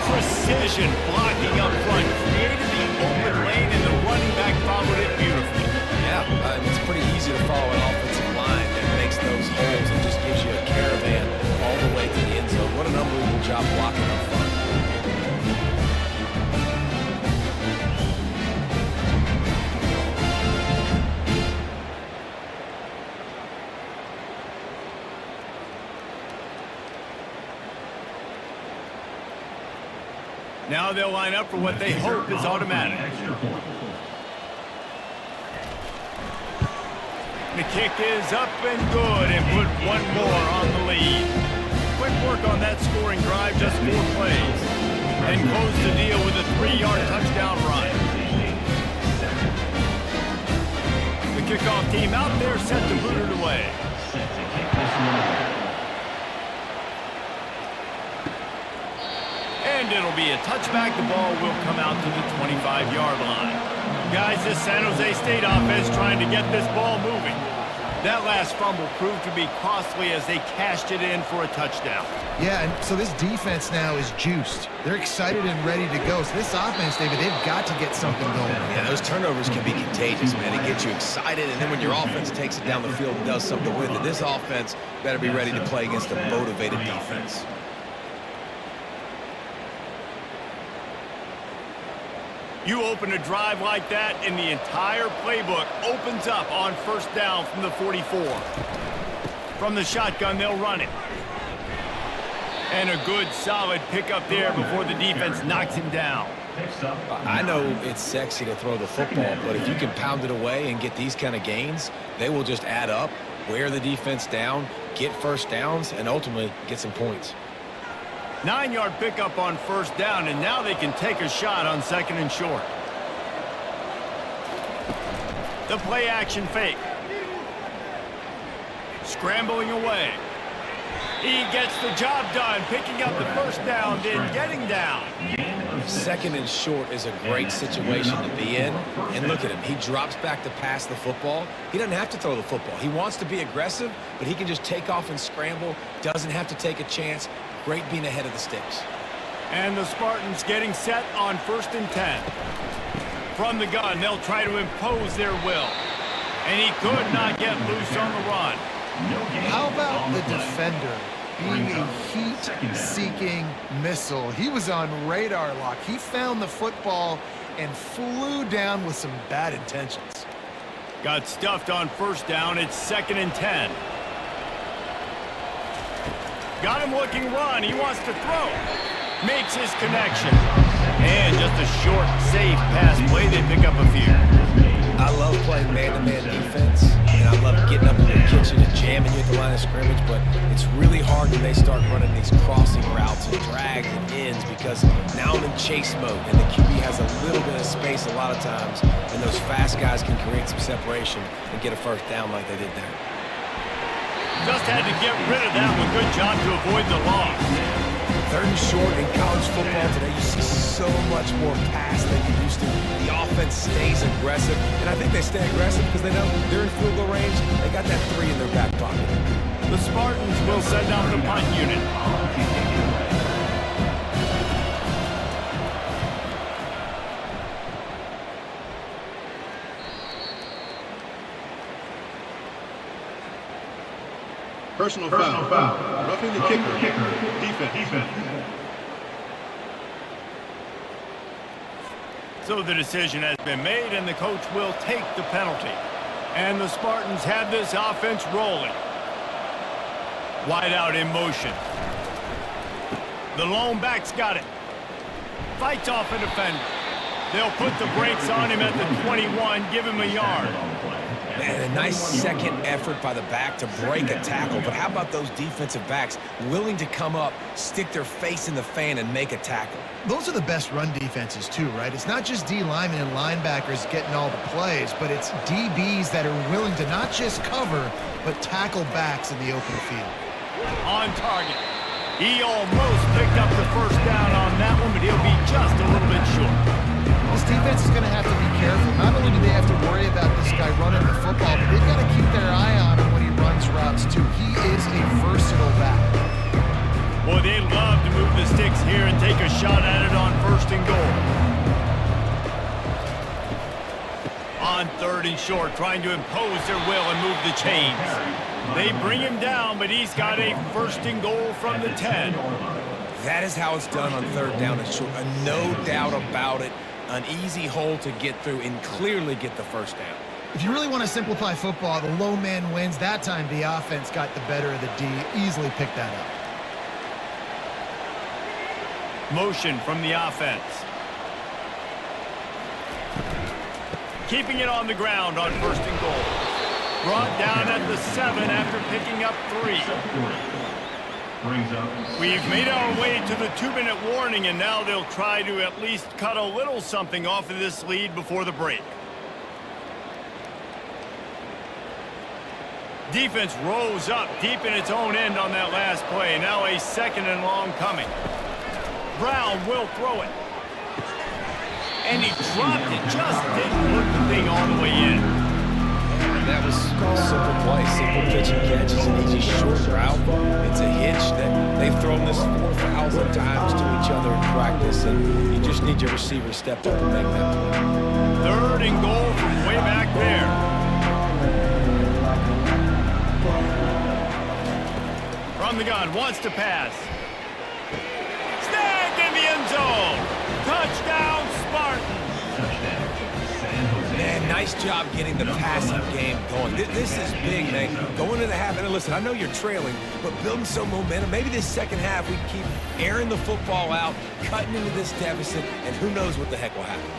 Precision blocking up front. Created the open lane, and the running back followed it beautifully. Yeah, it's pretty easy to follow an offensive line that makes those holes and just gives you a caravan all the way to the end zone. What an unbelievable job blocking up front. Now they'll line up for what they hope is automatic. The kick is up and good, and put one more on the lead. Quick work on that scoring drive, just 4 plays. And close the deal with a 3-yard touchdown run. The kickoff team out there set to boot it away. And it'll be a touchback. The ball will come out to the 25-yard line. Guys, this San Jose State offense trying to get this ball moving. That last fumble proved to be costly as they cashed it in for a touchdown. Yeah, and so this defense now is juiced. They're excited and ready to go. So this offense, David, they've got to get something going. Yeah, those turnovers can be contagious, man. It gets you excited, and then when your offense takes it down the field and does something with it, this offense better be ready to play against a motivated defense. You open a drive like that, and the entire playbook opens up on first down from the 44. From the shotgun, they'll run it. And a good, solid pickup there before the defense knocks him down. I know it's sexy to throw the football, but if you can pound it away and get these kind of gains, they will just add up, wear the defense down, get first downs, and ultimately get some points. 9-yard pickup on first down, and now they can take a shot on second and short. The play action fake. Scrambling away. He gets the job done, picking up the first down, then getting down. Second and short is a great situation to be in. And look at him. He drops back to pass the football. He doesn't have to throw the football. He wants to be aggressive, but he can just take off and scramble. Doesn't have to take a chance. Great being ahead of the sticks. And the Spartans getting set on 1st and 10. From the gun, they'll try to impose their will. And he could not get loose on the run. How about the defender being a heat-seeking missile? He was on radar lock. He found the football and flew down with some bad intentions. Got stuffed on first down. It's 2nd and 10. Got him looking run. He wants to throw. Makes his connection. And just a short, safe pass play. They pick up a few. I love playing man-to-man defense, and I love getting up in the kitchen and jamming you at the line of scrimmage, but it's really hard when they start running these crossing routes and drags and ends because now I'm in chase mode, and the QB has a little bit of space a lot of times, and those fast guys can create some separation and get a first down like they did there. Just had to get rid of that one. Good job to avoid the loss. 3rd and short in college football today, you see so much more pass than you used to. The offense stays aggressive, and I think they stay aggressive because they know they're in field goal range. They got that 3 in their back pocket. The Spartans will send out the punt unit. Personal foul. Roughing the kicker. Defense. So the decision has been made, and the coach will take the penalty. And the Spartans have this offense rolling. Wide out in motion. The lone back's got it. Fights off a defender. They'll put the brakes on him at the 21, give him a yard. Man, a nice second effort by the back to break a tackle, but how about those defensive backs willing to come up, stick their face in the fan, and make a tackle? Those are the best run defenses too, right? It's not just D linemen and linebackers getting all the plays, but it's DBs that are willing to not just cover, but tackle backs in the open field. On target. He almost picked up the first down on that one, but he'll be just a little bit short. This defense is going to have to be careful. Not only do they have to worry about this guy running the football, but they've got to keep their eye on him when he runs routes too. He is a versatile back. Boy, they'd love to move the sticks here and take a shot at it on 1st and goal. On 3rd and short, trying to impose their will and move the chains. They bring him down, but he's got a 1st and goal from the 10. That is how it's done on 3rd down and short. No doubt about it. An easy hole to get through and clearly get the first down. If you really want to simplify football, the low man wins. That time the offense got the better of the D. Easily picked that up. Motion from the offense. Keeping it on the ground on 1st and goal. Brought down at the 7 after picking up 3. We've made our way to the 2-minute warning, and now they'll try to at least cut a little something off of this lead before the break. Defense rose up deep in its own end on that last play. Now a 2nd and long coming. Brown will throw it. And he dropped it. Just didn't put the thing all the way in. That was a simple play. pitch and catch is an easy short route. It's a hitch that they've thrown this 4,000 times to each other in practice, and you just need your receiver to step up and make that play. 3rd and goal from way back there. From the gun, wants to pass. Snagged in the end zone. Touchdown, Spartans. Man, nice job getting the passing game going. This is big, man. Going into the half, and listen, I know you're trailing, but building some momentum. Maybe this second half we keep airing the football out, cutting into this deficit, and who knows what the heck will happen.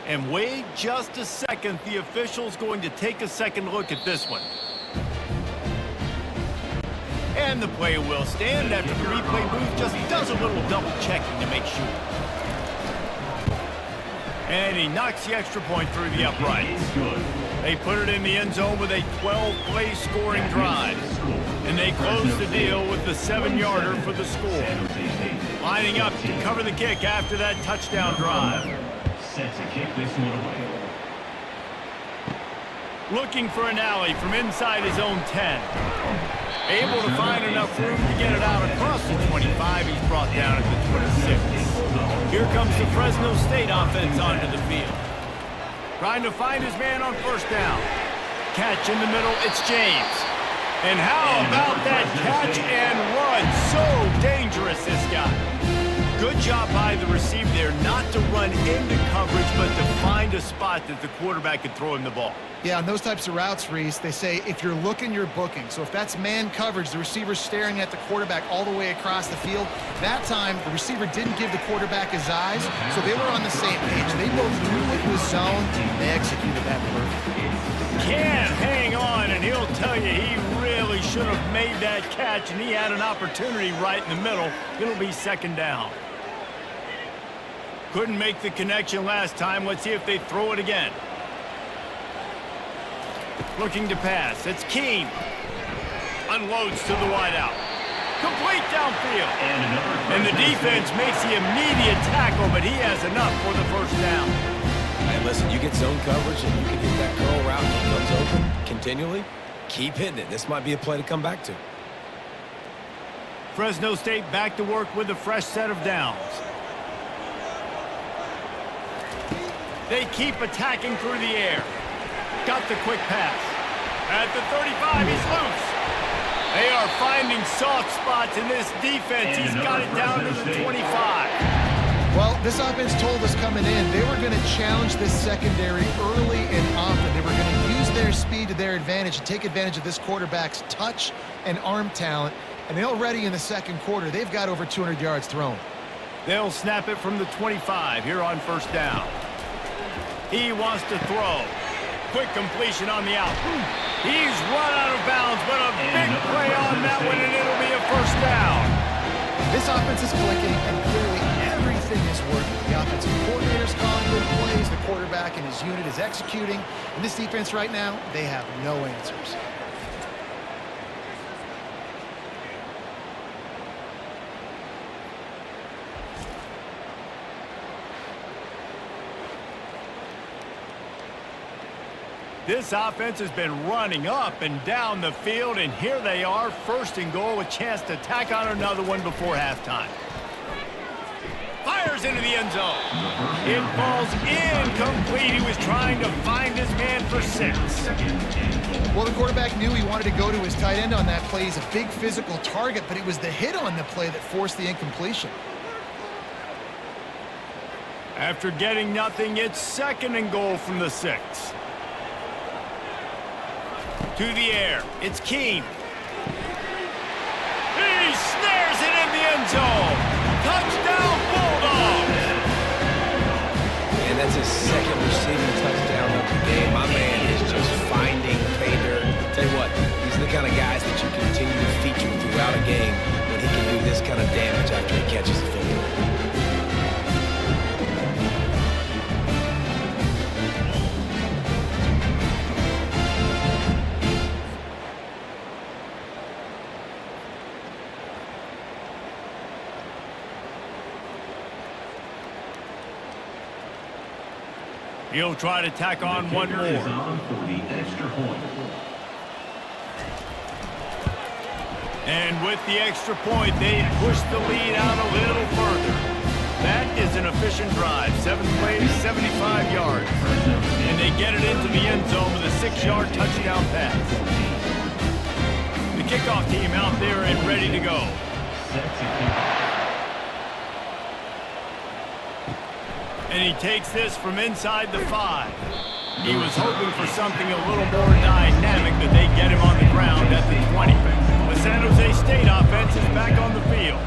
And wait just a second. The official's going to take a second look at this one. And the play will stand after the replay booth just does a little double checking to make sure. And he knocks the extra point through the uprights. They put it in the end zone with a 12-play scoring drive. And they close the deal with the 7-yarder for the score. Lining up to cover the kick after that touchdown drive. Set to kick this one away. Looking for an alley from inside his own 10. Able to find enough room to get it out across the 25. He's brought down at the 26. Here comes the Fresno State offense onto the field. Trying to find his man on 1st down. Catch in the middle, it's James. And how about that catch and run? So dangerous, this guy. Good job by the receiver there not to run into coverage, but to find a spot that the quarterback could throw him the ball. Yeah, on those types of routes, Reese, they say if you're looking, you're booking. So if that's man coverage, the receiver's staring at the quarterback all the way across the field. That time, the receiver didn't give the quarterback his eyes, so they were on the same page. They both knew it was zone. They executed that perfectly. Can't hang on, and he'll tell you he really should have made that catch, and he had an opportunity right in the middle. It'll be 2nd down. Couldn't make the connection last time. Let's see if they throw it again. Looking to pass. It's Keene. Unloads to the wideout. Complete downfield. And the defense makes the immediate tackle, but he has enough for the 1st down. Hey, listen, you get zone coverage and you can hit that curl route and it comes open continually. Keep hitting it. This might be a play to come back to. Fresno State back to work with a fresh set of downs. They keep attacking through the air. Got the quick pass. At the 35, he's loose. They are finding soft spots in this defense. He's got it down to the 25. Well, this offense told us coming in they were going to challenge this secondary early and often. They were going to use their speed to their advantage and take advantage of this quarterback's touch and arm talent. And already in the 2nd quarter, they've got over 200 yards thrown. They'll snap it from the 25 here on 1st down. He wants to throw. Quick completion on the out. He's run out of bounds, but a big play on that one, and it'll be a 1st down. This offense is clicking, and clearly everything is working. The offensive coordinator's calling good plays. The quarterback and his unit is executing. And this defense right now, they have no answers. This offense has been running up and down the field, and here they are, 1st and goal, a chance to tack on another one before halftime. Fires into the end zone. It falls incomplete. He was trying to find his man for 6. Well, the quarterback knew he wanted to go to his tight end on that play. He's a big physical target, but it was the hit on the play that forced the incompletion. After getting nothing, it's 2nd and goal from the 6. To the air. It's Keene. He snares it in the end zone. Touchdown, Bulldogs. And that's his 2nd receiving touchdown of the game. My man is just finding pay dirt. Tell you what, these are the kind of guys that you continue to feature throughout a game when he can do this kind of damage after he catches the football. He'll try to tack on one Kicker is more. on for the extra point. And with the extra point, they push the lead out a little further. That is an efficient drive. 7 plays, 75 yards. And they get it into the end zone with a 6-yard touchdown pass. The kickoff team out there and ready to go. And he takes this from inside the 5. He was hoping for something a little more dynamic, but they get him on the ground at the 20. The San Jose State offense is back on the field.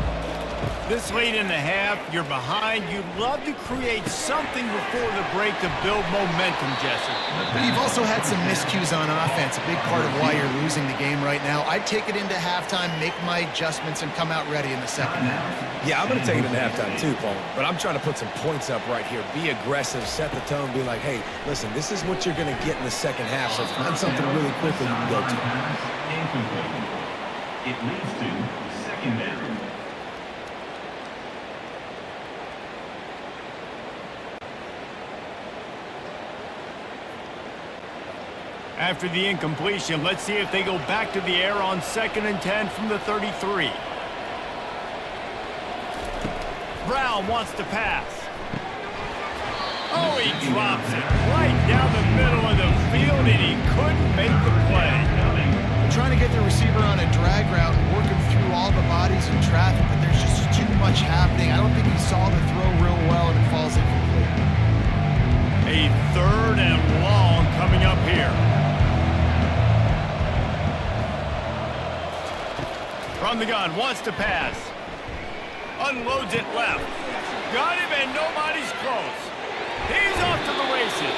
This late in the half, you're behind. You'd love to create something before the break to build momentum, Jesse. But you've also had some miscues on offense, a big part of why you're losing the game right now. I'd take it into halftime, make my adjustments, and come out ready in the second half. Yeah, I'm going to take it into halftime too, Paul. But I'm trying to put some points up right here. Be aggressive, set the tone, be like, hey, listen, this is what you're going to get in the second half, so find something really quickly you can go to. Incomplete. It leads to second down. After the incompletion, let's see if they go back to the air on 2nd and 10 from the 33. Brown wants to pass. Oh, he drops it right down the middle of the field, and he couldn't make the play. They're trying to get the receiver on a drag route and work him through all the bodies in traffic, but there's just too much happening. I don't think he saw the throw real well, and it falls incomplete. A 3rd and long coming up here. From the gun, wants to pass. Unloads it left. Got him, and nobody's close. He's off to the races.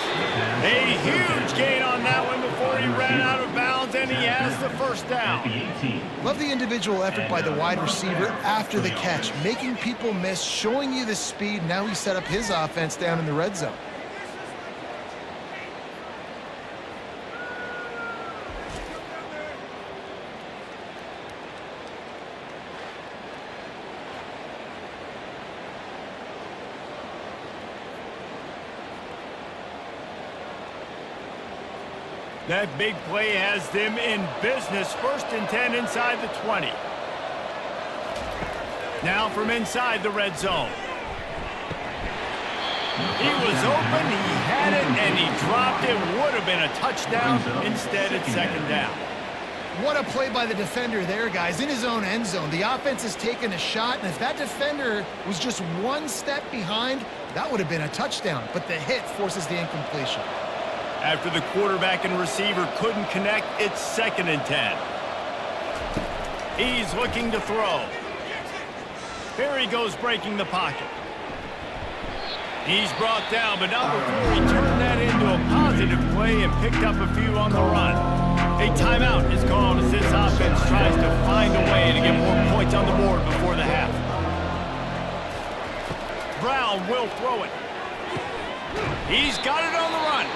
A huge gain on that one before he ran out of bounds, and he has the first down. Love the individual effort by the wide receiver after the catch, making people miss, showing you the speed. Now he set up his offense down in the red zone. That big play has them in business. 1st and 10 inside the 20. Now from inside the red zone. He was open, he had it, and he dropped it. Would have been a touchdown. Instead, it's 2nd down. What a play by the defender there, guys, in his own end zone. The offense has taken a shot, and if that defender was just one step behind, that would have been a touchdown. But the hit forces the incompletion. After the quarterback and receiver couldn't connect, it's 2nd and 10. He's looking to throw. Here he goes breaking the pocket. He's brought down, but not before he turned that into a positive play and picked up a few on the run. A timeout is called as this offense tries to find a way to get more points on the board before the half. Brown will throw it. He's got it on the run.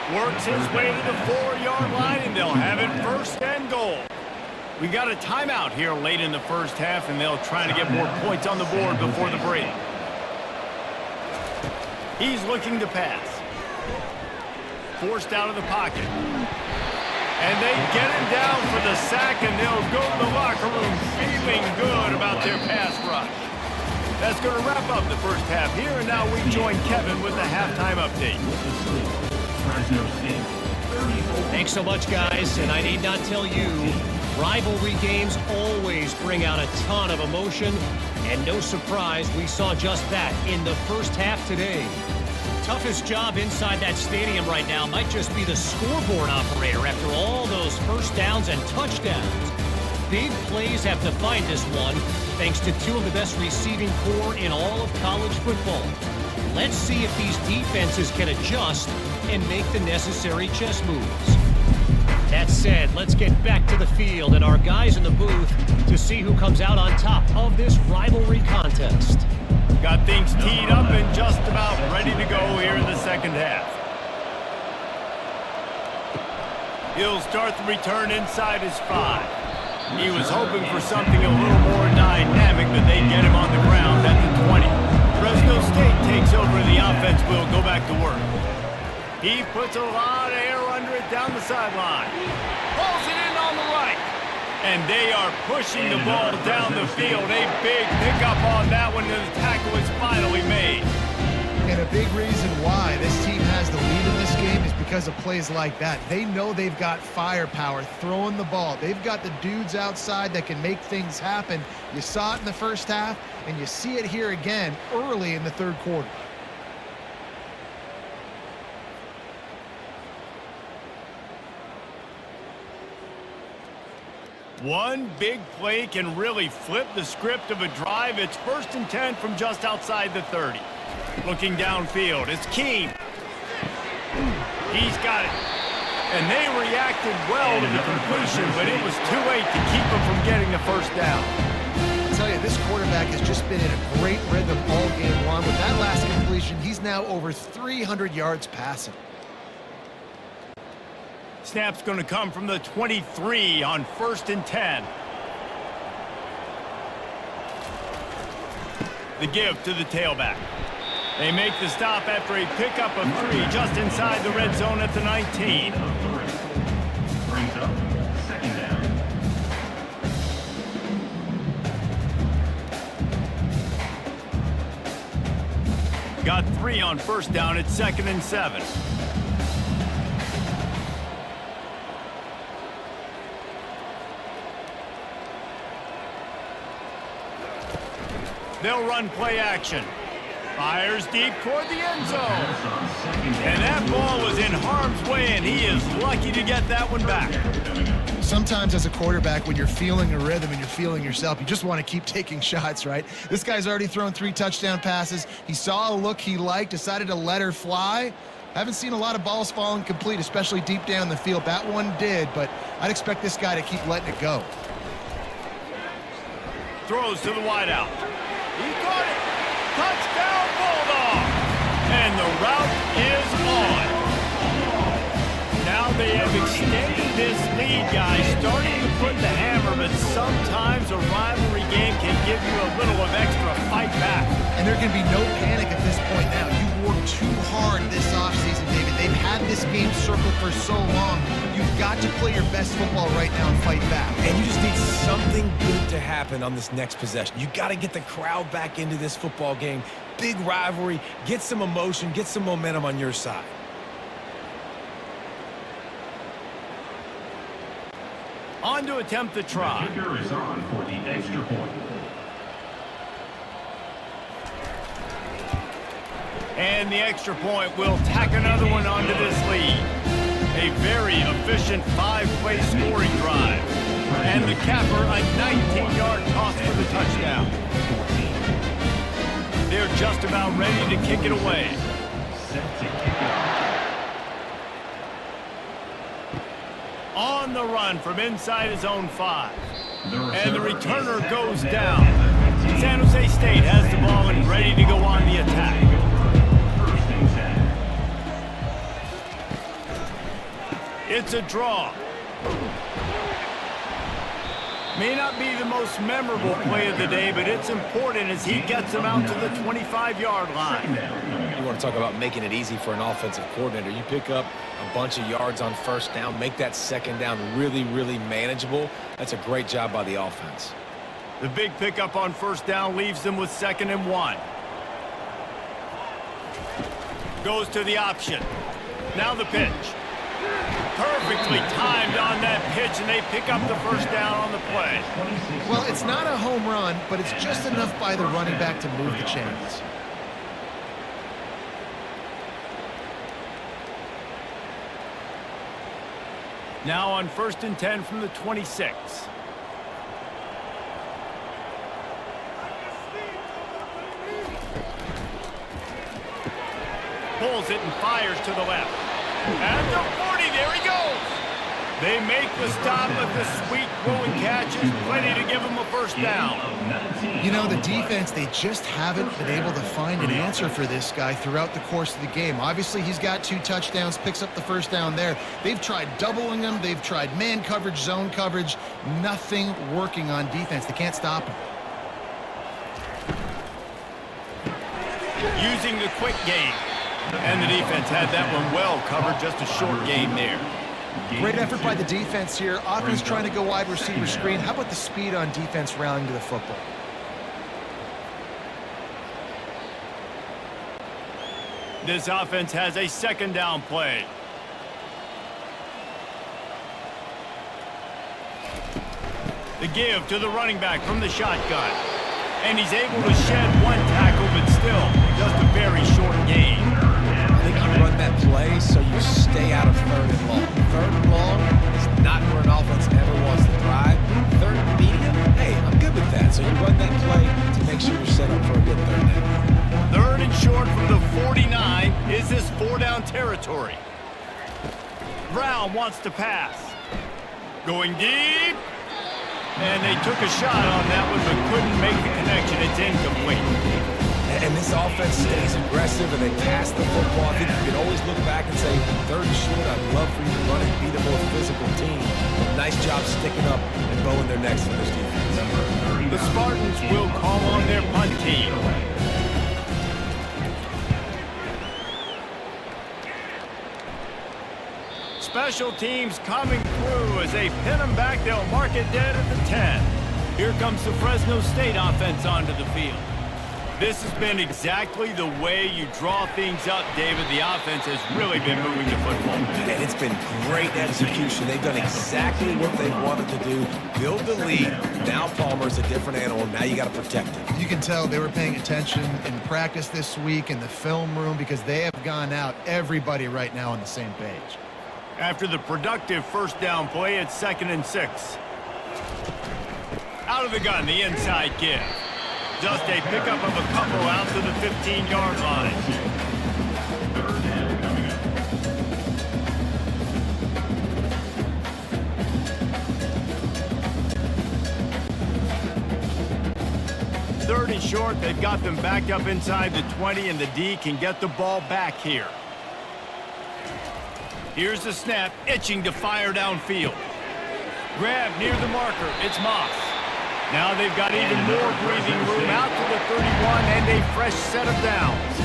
Works his way to the 4-yard line, and they'll have it 1st and goal. We got a timeout here late in the first half, and they'll try to get more points on the board before the break. He's looking to pass. Forced out of the pocket. And they get him down for the sack, and they'll go to the locker room feeling good about their pass rush. That's going to wrap up the first half here, and now we join Kevin with the halftime update. Thanks so much, guys, and I need not tell you, rivalry games always bring out a ton of emotion, and no surprise, we saw just that in the first half today. Toughest job inside that stadium right now might just be the scoreboard operator after all those first downs and touchdowns. Big plays have defined this one, thanks to 2 of the best receiving core in all of college football. Let's see if these defenses can adjust and make the necessary chess moves. That said, let's get back to the field and our guys in the booth to see who comes out on top of this rivalry contest. Got things teed up and just about ready to go here in the second half. He'll start the return inside his 5. He was hoping for something a little more dynamic, but they get him on the ground at the 20. Fresno State takes over, the offense will go back to work. He puts a lot of air under it down the sideline. Pulls it in on the right. And they are pushing the ball down the field. A big pickup on that one, and the tackle is finally made. And a big reason why this team has the lead in this game is because of plays like that. They know they've got firepower throwing the ball. They've got the dudes outside that can make things happen. You saw it in the first half, and you see it here again early in the third quarter. One big play can really flip the script of a drive. It's 1st and 10 from just outside the 30. Looking downfield, it's Keene. He's got it. And they reacted well to the completion, but it was too late to keep them from getting the first down. I'll tell you, this quarterback has just been in a great rhythm all game long. With that last completion, he's now over 300 yards passing. Snap's going to come from the 23 on 1st and 10. The give to the tailback. They make the stop after a pickup of 3 just inside the red zone at the 19. Brings up 2nd down. Got 3 on 1st down at 2nd and 7. They'll run play action. Fires deep toward the end zone. And that ball was in harm's way, and he is lucky to get that one back. Sometimes as a quarterback, when you're feeling a rhythm and you're feeling yourself, you just want to keep taking shots, right? This guy's already thrown 3 touchdown passes. He saw a look he liked, decided to let her fly. Haven't seen a lot of balls falling complete, especially deep down the field. That one did, but I'd expect this guy to keep letting it go. Throws to the wideout. He caught it. Touchdown, Bulldogs. And the route is on. Now they have extended this lead, guys, starting to put the hammer, but sometimes a rivalry game can give you a little of extra fight back. And there can be no panic at this point now. You worked too hard this offseason, David. They've had this game circled for so long. You've got to play your best football right now and fight back. And you just need something good to happen on this next possession. You got to get the crowd back into this football game. Big rivalry. Get some emotion. Get some momentum on your side. On to attempt the try. The kicker is on for the extra point. And the extra point will tack another one onto this lead. A very efficient 5-play scoring drive. And the capper, a 19-yard toss for the touchdown. They're just about ready to kick it away. Set to kick off. On the run from inside his own 5. And the returner goes down. San Jose State has the ball and ready to go on the attack. It's a draw. May not be the most memorable play of the day, but it's important as he gets them out to the 25-yard line. You want to talk about making it easy for an offensive coordinator. You pick up a bunch of yards on 1st down, make that 2nd down really, really manageable. That's a great job by the offense. The big pickup on 1st down leaves them with 2nd and 1. Goes to the option. Now the pitch. Perfectly timed on that pitch, and they pick up the 1st down on the play. Well, it's not a home run, but it's just enough by the running back to move the chains. Now on 1st and 10 from the 26. Pulls it and fires to the left. And the 40, there he goes. They make the stop, but the sweet throwing catch is plenty to give them a 1st down. You know, the defense, they just haven't been able to find an answer for this guy throughout the course of the game. Obviously, he's got 2 touchdowns, picks up the 1st down there. They've tried doubling him. They've tried man coverage, zone coverage. Nothing working on defense. They can't stop him. Using the quick game. And the defense had that one well covered, just a short game there. Great effort by the defense here. Offense trying to go wide receiver screen. How about the speed on defense rallying to the football? This offense has a second down play. The give to the running back from the shotgun. And he's able to shed one tackle, but still just a very short gain. I think you run that play so you stay out of third and long. Third and long is not where an offense ever wants to thrive. Third and medium, hey, I'm good with that. So you run that play to make sure you're set up for a good third down. Third and short from the 49. Is this 4-down territory? Brown wants to pass. Going deep. And they took a shot on that one, but couldn't make the connection. It's incomplete. And this offense stays aggressive, and they pass the football. I think you can always look back and say, third and short, I'd love for you to run and be the more physical team. Nice job sticking up and bowing their necks for this defense. The Spartans will call on their punt team. Special teams coming through as they pin them back. They'll mark it dead at the 10. Here comes the Fresno State offense onto the field. This has been exactly the way you draw things up, David. The offense has really been moving the football. And it's been great execution. They've done exactly what they wanted to do. Build the lead. Now Palmer's a different animal. Now you got to protect it. You can tell they were paying attention in practice this week in the film room because they have gone out, everybody right now on the same page. After the productive first down play, it's 2nd and 6. Out of the gun, the inside give. Just a pickup of a couple out to the 15-yard line. Third down coming up. Third and short, they've got them backed up inside the 20, and the D can get the ball back here. Here's the snap, itching to fire downfield. Grab near the marker, it's Moss. Now they've got even more breathing room out to the 31 and a fresh set of downs.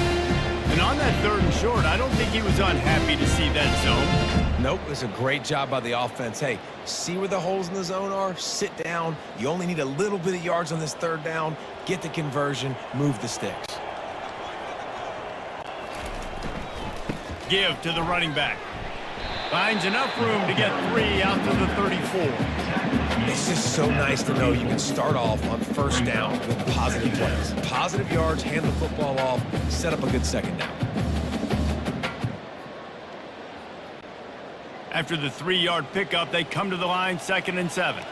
And on that third and short, I don't think he was unhappy to see that zone. Nope, it was a great job by the offense. Hey, see where the holes in the zone are? Sit down. You only need a little bit of yards on this third down. Get the conversion, move the sticks. Give to the running back. Finds enough room to get 3 out to the 34. It's just so nice to know you can start off on first down with positive plays. Positive yards, hand the football off, set up a good second down. After the 3-yard pickup, they come to the line, 2nd and 7.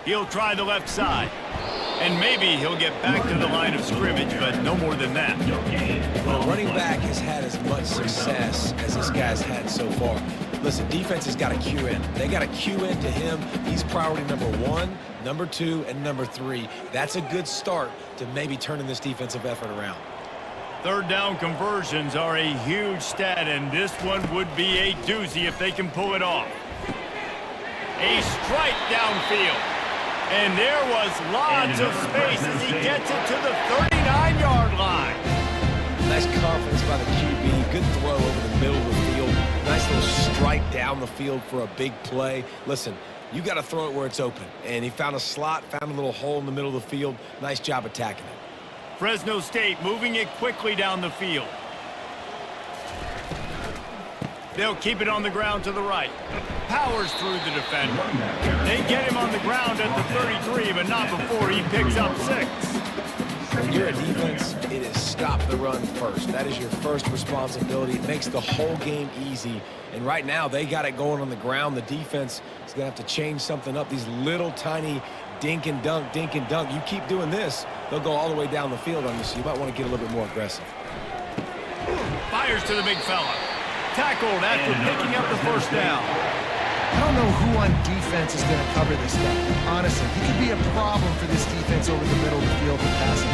He'll try the left side. And maybe he'll get back to the line of scrimmage, but no more than that. Well, a running back has had as much success as this guy's had so far. Listen, defense has got to cue in. They got to cue in to him. He's priority number 1, number 2, and number 3. That's a good start to maybe turning this defensive effort around. Third down conversions are a huge stat, and this one would be a doozy if they can pull it off. A strike downfield. And there was lots of space as he gets it to the 39-yard line. Nice confidence by the QB. Good throw over the middle of the field. Nice little strike down the field for a big play. Listen, you got to throw it where it's open. And he found a slot, found a little hole in the middle of the field. Nice job attacking it. Fresno State moving it quickly down the field. They'll keep it on the ground to the right. Powers through the defender. They get him on the ground at the 33, but not before he picks up 6. When you're a defense, it is stop the run first. That is your first responsibility. It makes the whole game easy. And right now, they got it going on the ground. The defense is going to have to change something up. These little tiny dink and dunk, dink and dunk. You keep doing this, they'll go all the way down the field on you, so you might want to get a little bit more aggressive. Fires to the big fella. Tackled after picking up the first down. I don't know who on defense is going to cover this guy. Honestly, he could be a problem for this defense over the middle of the field with passing.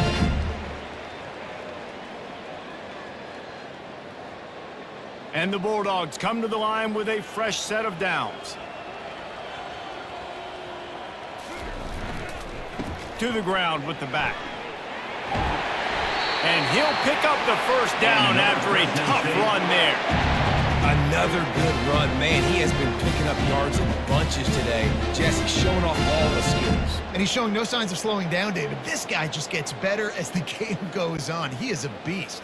And the Bulldogs come to the line with a fresh set of downs. To the ground with the back. And he'll pick up the first down after a tough run there. Another good run. Man, he has been picking up yards in bunches today. Jesse showing off all the skills. And he's showing no signs of slowing down, David. This guy just gets better as the game goes on. He is a beast.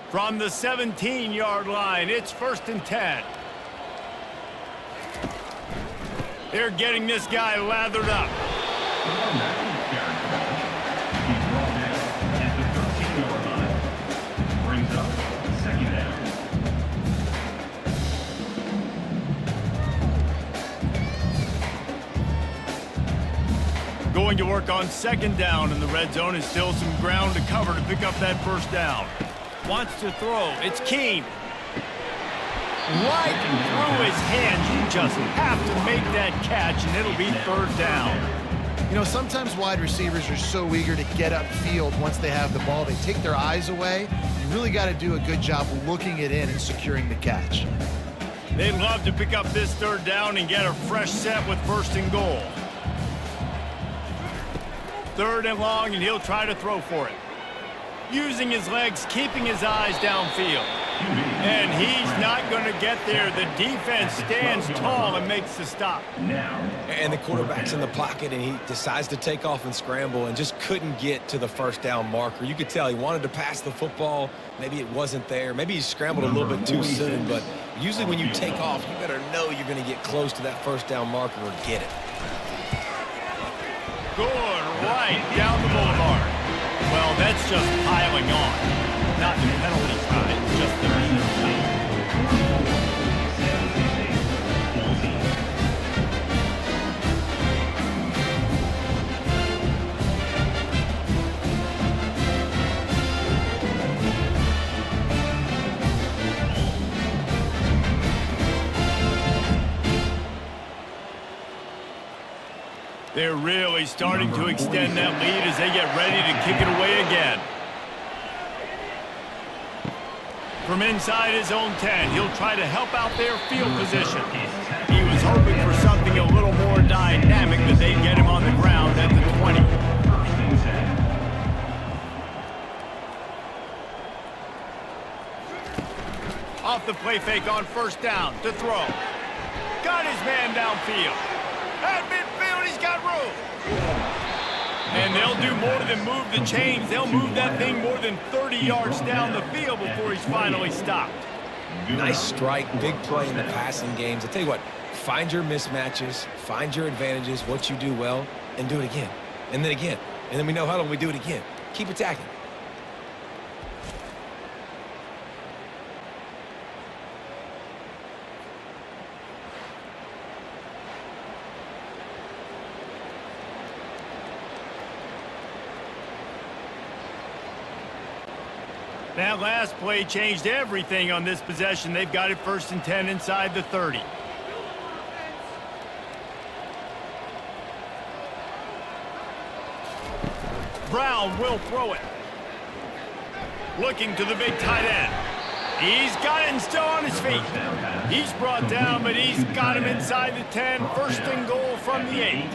From the 17-yard line, it's 1st and 10. They're getting this guy lathered up. He's brought down at the 13-yard line. Brings up 2nd down. Going to work on 2nd down, and the red zone is still some ground to cover to pick up that first down. Wants to throw. It's Keene. Right through his hands. You just have to make that catch, and it'll be 3rd down. You know, sometimes wide receivers are so eager to get upfield once they have the ball. They take their eyes away. You really got to do a good job looking it in and securing the catch. They'd love to pick up this 3rd down and get a fresh set with 1st and goal. 3rd and long, and he'll try to throw for it. Using his legs, keeping his eyes downfield. And he's not going to get there. The defense stands tall and makes the stop. And the quarterback's in the pocket, and he decides to take off and scramble and just couldn't get to the first down marker. You could tell he wanted to pass the football. Maybe it wasn't there. Maybe he scrambled a little bit too soon. But usually when you take off, you better know you're going to get close to that first down marker or get it. Good right down the boulevard. Well, that's just piling on. Not the penalty time, just the mean time. They're really starting to extend that lead as they get ready to kick it away again. From inside his own 10, he'll try to help out their field position. He was hoping for something a little more dynamic, that they'd get him on the ground at the 20. Off the play fake on 1st down to throw. Got his man downfield. At midfield, he's got room. And they'll do more than move the chains. They'll move that thing more than 30 yards down the field before he's finally stopped. Nice strike, big play in the passing games. I tell you what, find your mismatches, find your advantages, what you do well, and do it again. And then again. And then we know how long we do it again. Keep attacking. That last play changed everything on this possession. They've got it 1st and 10 inside the 30. Brown will throw it. Looking to the big tight end. He's got it and still on his feet. He's brought down, but he's got him inside the 10. 1st and goal from the 8.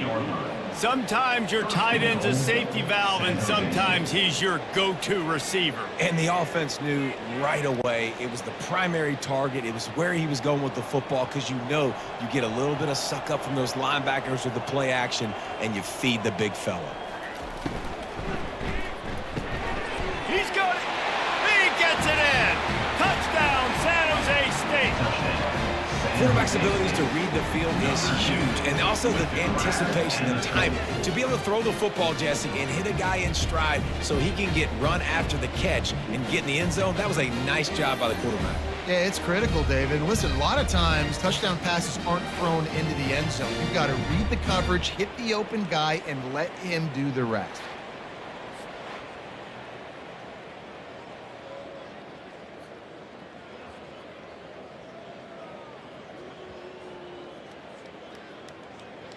Sometimes your tight end's a safety valve, and sometimes he's your go-to receiver. And the offense knew right away it was the primary target. It was where he was going with the football, because you know you get a little bit of suck up from those linebackers with the play action, and you feed the big fella. He's got it. He gets it in. Touchdown, San Jose State. Quarterback's abilities to read the field is huge, and also the anticipation, the timing. To be able to throw the football, Jesse, and hit a guy in stride so he can get run after the catch and get in the end zone, that was a nice job by the quarterback. Yeah, it's critical, David. Listen, a lot of times touchdown passes aren't thrown into the end zone. You've got to read the coverage, hit the open guy, and let him do the rest.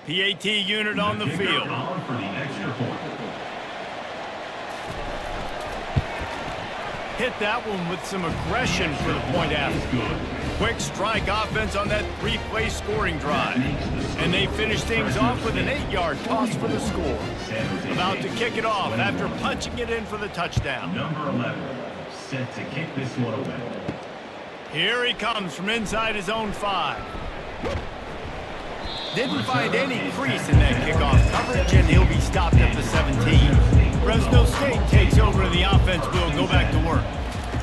PAT unit on the field. For the extra point. Hit that one with some aggression for the point after. Quick strike offense on that three-play scoring drive. And they finish things off with an 8-yard toss for the score. About to kick it off after punching it in for the touchdown. Number 11, set to kick this one away. Here he comes from inside his own 5. Didn't find any crease in that kickoff coverage, and he'll be stopped at the 17. Fresno State takes over and the offense will go back to work.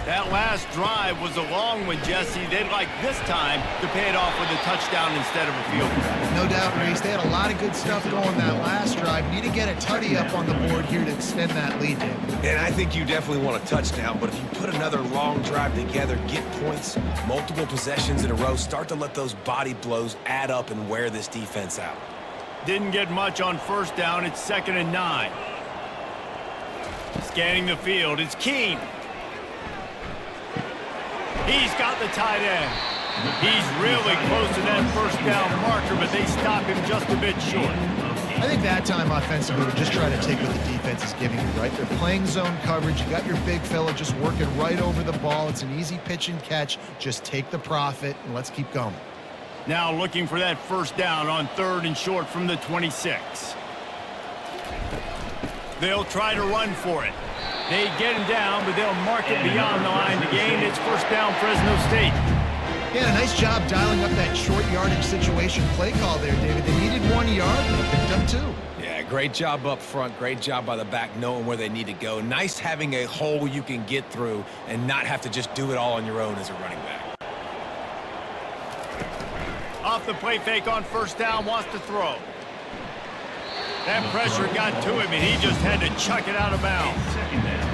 That last drive was a long one, Jesse. They'd like this time to pay it off with a touchdown instead of a field goal. No doubt, Reese. They had a lot of good stuff going that last drive. Need to get a tutty up on the board here to extend that lead, David. And I think you definitely want a touchdown, but if you put another long drive together, get points, multiple possessions in a row, start to let those body blows add up and wear this defense out. Didn't get much on first down. It's 2nd and 9. Scanning the field, it's Keene. He's got the tight end. He's really close to that first down marker, but they stop him just a bit short. I think that time offensively, we're just trying to take what the defense is giving you, right? They're playing zone coverage. You got your big fella just working right over the ball. It's an easy pitch and catch. Just take the profit, and let's keep going. Now looking for that first down on 3rd and short from the 26. They'll try to run for it. They get him down, but they'll mark it beyond the line to gain. It's first down, Fresno State. Yeah, nice job dialing up that short yardage situation play call there, David. They needed 1 yard, and they picked up 2. Yeah, great job up front. Great job by the back knowing where they need to go. Nice having a hole you can get through and not have to just do it all on your own as a running back. Off the play fake on first down, wants to throw. That pressure got to him, and he just had to chuck it out of bounds. Second down.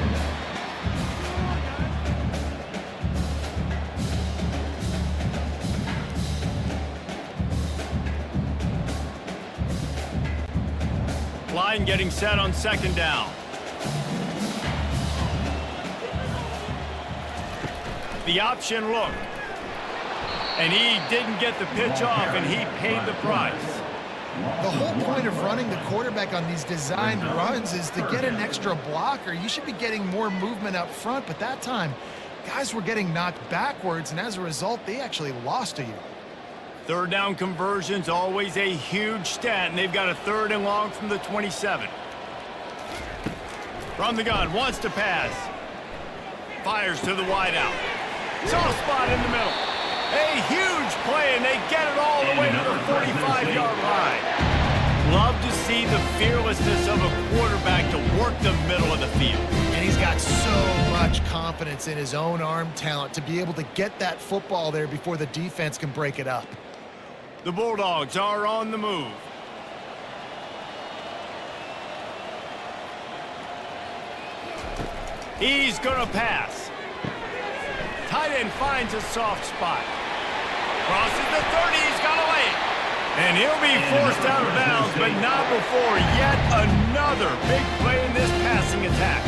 Line getting set on 2nd down. The option look. And he didn't get the pitch off, and he paid the price. The whole point of running the quarterback on these designed runs is to get an extra blocker. You should be getting more movement up front, but that time, guys were getting knocked backwards, and as a result, they actually lost a yard. 3rd down conversion's always a huge stat, and they've got a 3rd and long from the 27. From the gun, wants to pass. Fires to the wideout. Soft spot in the middle. A huge play, and they get it all the way to the 45-yard line. Love to see the fearlessness of a quarterback to work the middle of the field. And he's got so much confidence in his own arm talent to be able to get that football there before the defense can break it up. The Bulldogs are on the move. He's going to pass. Tight end finds a soft spot. Crosses the 30, he's got away. And he'll be forced out of bounds, but not before yet another big play in this passing attack.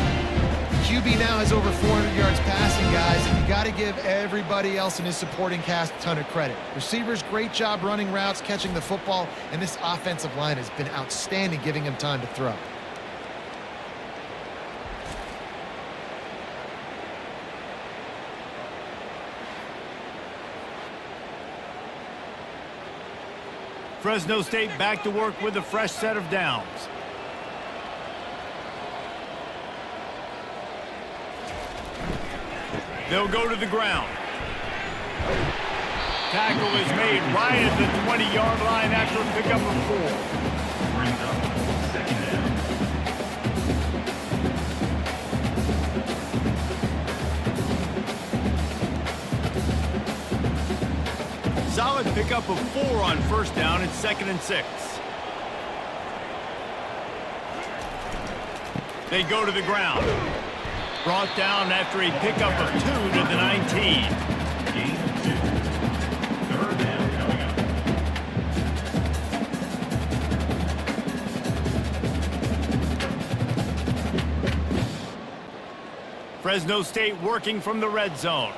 QB now has over 400 yards passing, guys, and you got to give everybody else in his supporting cast a ton of credit. Receivers, great job running routes, catching the football, and this offensive line has been outstanding, giving him time to throw. Fresno State back to work with a fresh set of downs. They'll go to the ground. Tackle is made right at the 20-yard line after a pickup of 4. Brings up second down. Solid pickup of 4 on first down. It's 2nd and 6. They go to the ground. Brought down after a pickup of 2 to the 19. Game 2. Third down coming up. Fresno State working from the red zone.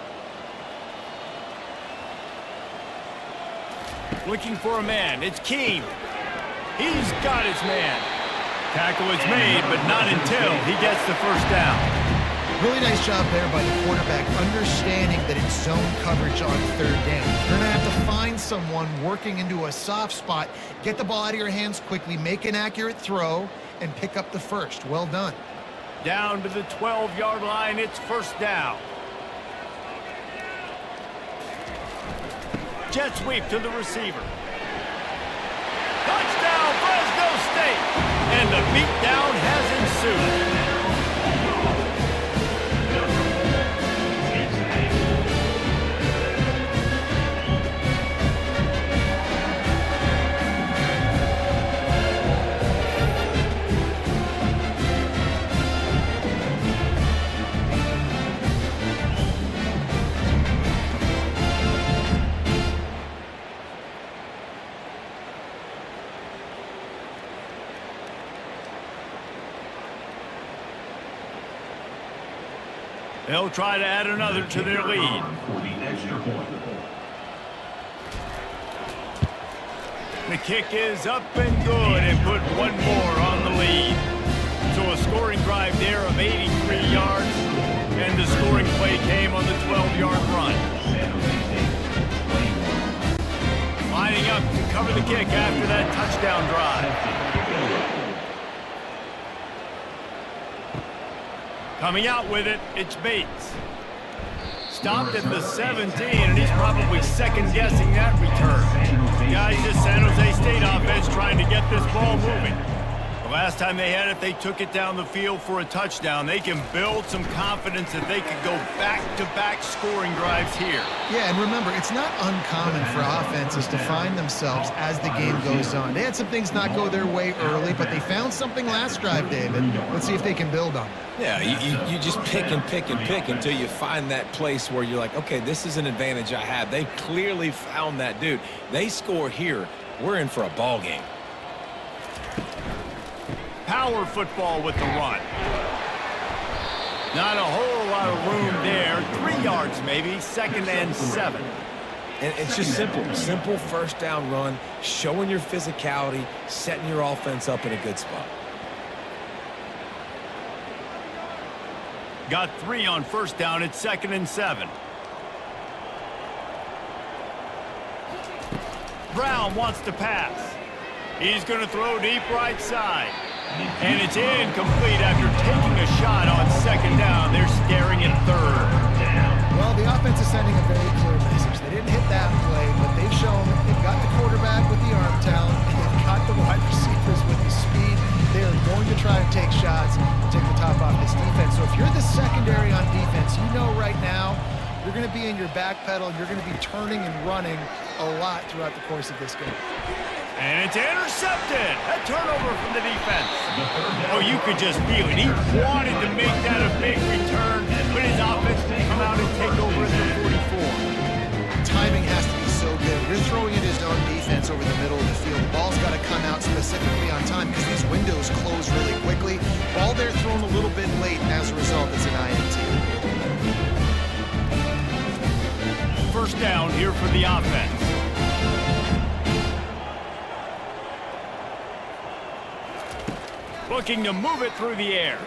Looking for a man. It's Keene. He's got his man. Tackle is made, but not until he gets the first down. Really nice job there by the quarterback, understanding that it's zone coverage on third down. You're going to have to find someone working into a soft spot, get the ball out of your hands quickly, make an accurate throw, and pick up the first. Well done. Down to the 12-yard line, it's first down. Jet sweep to the receiver. Touchdown, Fresno State! And the beatdown has ensued. They'll try to add another to their lead. For the extra point. The kick is up and good and put one more on the lead. So a scoring drive there of 83 yards, and the scoring play came on the 12-yard run. Lining up to cover the kick after that touchdown drive. Coming out with it, it's Bates. Stopped at the 17, and he's probably second-guessing that return. Guys, this San Jose State offense trying to get this ball moving. The last time they had it, they took it down the field for a touchdown. They can build some confidence that they could go back-to-back scoring drives here. Yeah, and remember, it's not uncommon for offenses to find themselves as the game goes on. They had some things not go their way early, but they found something last drive, David. Let's see if they can build on it. Yeah, you just pick and pick and pick until you find that place where you're like, okay, this is an advantage I have. They clearly found that dude. They score here. We're in for a ball game. Power football with the run. Not a whole lot of room there. 3 yards maybe, 2nd and 7. And it's just simple first down run, showing your physicality, setting your offense up in a good spot. Got 3 on first down. It's 2nd and 7. Brown wants to pass. He's going to throw deep right side. And it's incomplete after taking a shot on 2nd down. They're staring at 3rd. Well, the offense is sending a very clear message. They didn't hit that play, but they've shown they've got the quarterback with the arm talent, and they've got the wide receivers with the speed. They are going to try to take shots and take the top off this defense. So if you're the secondary on defense, you know right now you're going to be in your back pedal. You're going to be turning and running a lot throughout the course of this game. And it's intercepted. A turnover from the defense. Oh, you could just feel it. He wanted to make that a big return, but his offense will come out and take over at the 44. Timing has to be so good. You're throwing it as zone defense over the middle of the field. The ball's got to come out specifically on time because these windows close really quickly. Ball there thrown a little bit late, and as a result, it's an INT. First down here for the offense. Looking to move it through the air.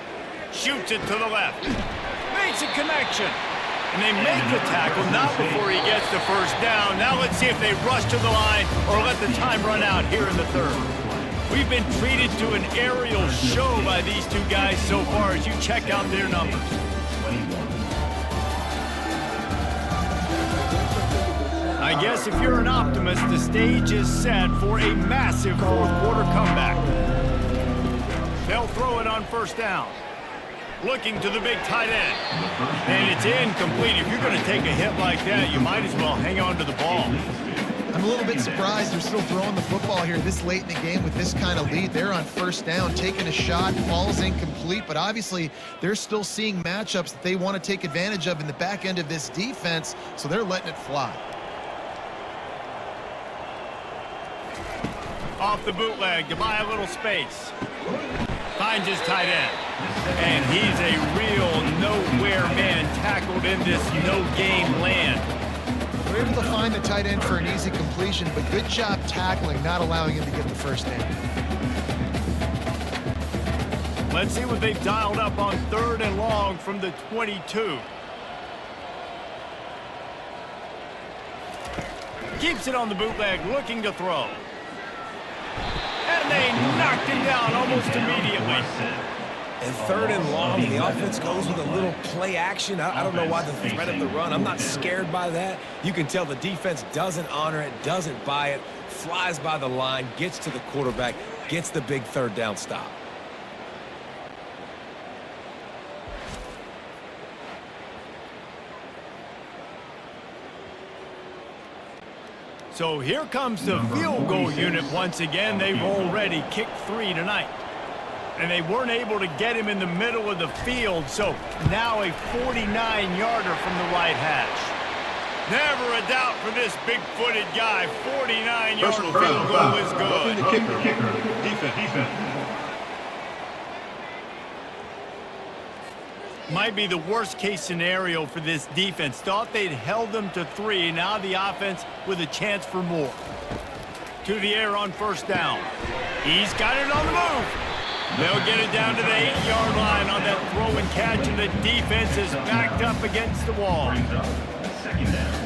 Shoots it to the left. Makes a connection. And they make the tackle, not before he gets the first down. Now let's see if they rush to the line or let the time run out here in the 3rd. We've been treated to an aerial show by these two guys so far as you check out their numbers. I guess if you're an optimist, the stage is set for a massive 4th quarter comeback. They'll throw it on first down. Looking to the big tight end. And it's incomplete. If you're going to take a hit like that, you might as well hang on to the ball. I'm a little bit surprised they're still throwing the football here this late in the game with this kind of lead. They're on first down, taking a shot, falls incomplete, but obviously they're still seeing matchups that they want to take advantage of in the back end of this defense, so they're letting it fly. Off the bootleg to buy a little space. Finds his tight end. And he's a real nowhere man tackled in this no-game land. They're able to find the tight end for an easy completion, but good job tackling, not allowing him to get the first down. Let's see what they've dialed up on 3rd and long from the 22. Keeps it on the bootleg, looking to throw. And they knocked him down almost immediately. And 3rd and long, the offense goes with a little play action. I don't know why the threat of the run. I'm not scared by that. You can tell the defense doesn't honor it, doesn't buy it, flies by the line, gets to the quarterback, gets the big 3rd down stop. So here comes the field goal unit once again. They've already kicked 3 tonight. And they weren't able to get him in the middle of the field, so now a 49-yarder from the right hash. Never a doubt for this big-footed guy. 49-yard field goal is good. The kicker. Defense. Might be the worst-case scenario for this defense. Thought they'd held them to 3. Now the offense with a chance for more. To the air on 1st down. He's got it on the move. They'll get it down to the 8-yard line on that throw and catch, and the defense is backed up against the wall. Brings up 2nd down.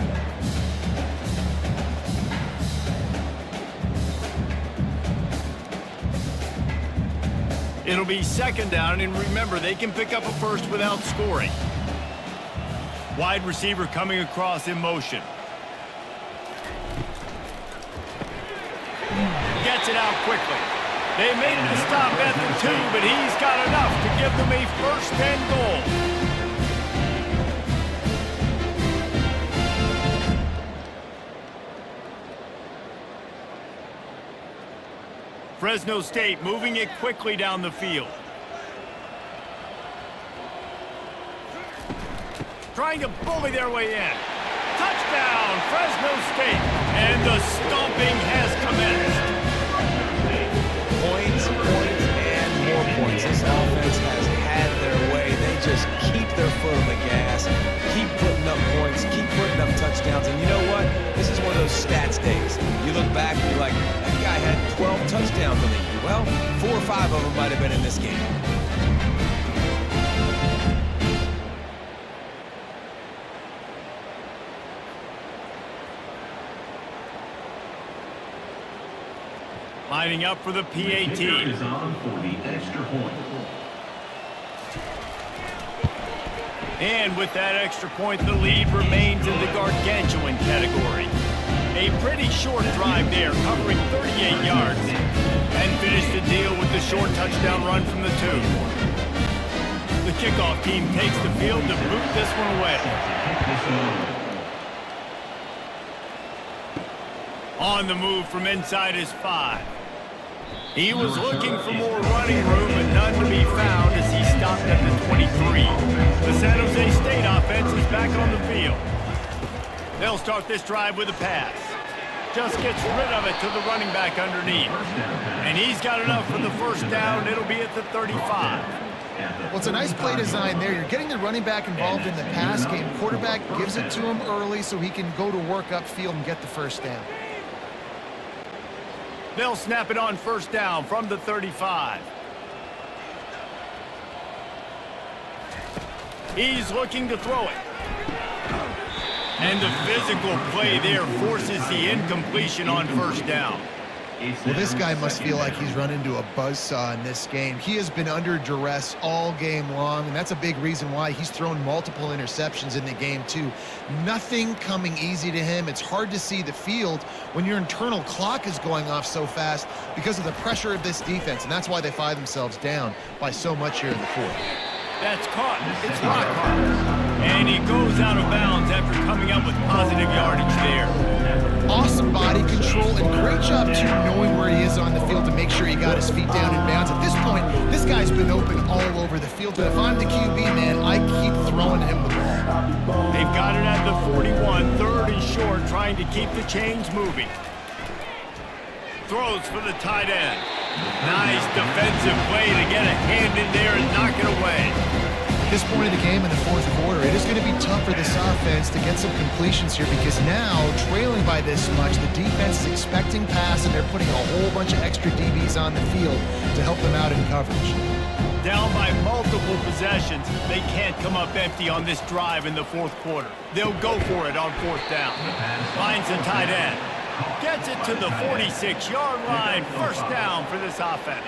It'll be 2nd down, and remember, they can pick up a first without scoring. Wide receiver coming across in motion. Gets it out quickly. They made the stop at the 2, but he's got enough to give them a 1st and goal. Fresno State moving it quickly down the field. Trying to bully their way in. Touchdown, Fresno State. And the stomping has commenced. Points, and more points. This offense has had their way. They just keep their foot on the gas, keep putting up points, keep putting up touchdowns. And you know what? This is one of those stats days. You look back and you're like, that guy had 12 touchdowns in the year. Well, 4 or 5 of them might have been in this game. Lining up for the PAT. Is on for the extra point. And with that extra point, the lead remains in the gargantuan category. A pretty short drive there, covering 38 yards. And finished the deal with the short touchdown run from the 2. The kickoff team takes the field to boot this one away. On the move from inside his 5. He was looking for more running room, but none to be found as he stopped at the 23. The San Jose State offense is back on the field. They'll start this drive with a pass. Just gets rid of it to the running back underneath. And he's got enough for the 1st down. It'll be at the 35. Well, it's a nice play design there. You're getting the running back involved in the pass game. Quarterback gives it to him early so he can go to work upfield and get the 1st down. They'll snap it on 1st down from the 35. He's looking to throw it. And the physical play there forces the incompletion on 1st down. Well, this guy must feel like he's run into a buzzsaw in this game. He has been under duress all game long, and that's a big reason why he's thrown multiple interceptions in the game, too. Nothing coming easy to him. It's hard to see the field when your internal clock is going off so fast because of the pressure of this defense, and that's why they find themselves down by so much here in the 4th. That's caught. It's rock hard. And he goes out of bounds after coming up with positive yardage there. Awesome body control and great job, too, knowing where he is on the field to make sure he got his feet down in bounds. At this point, this guy's been open all over the field. But if I'm the QB, man, I keep throwing him the ball. They've got it at the 41, 3rd and short, trying to keep the chains moving. Throws for the tight end. Nice defensive play to get a hand in there and knock it away. At this point of the game in the 4th quarter, it is going to be tough for this offense to get some completions here because now, trailing by this much, the defense is expecting pass and they're putting a whole bunch of extra DBs on the field to help them out in coverage. Down by multiple possessions, they can't come up empty on this drive in the fourth quarter. They'll go for it on fourth down. Finds the tight end. Gets it to the 46-yard line. First down for this offense.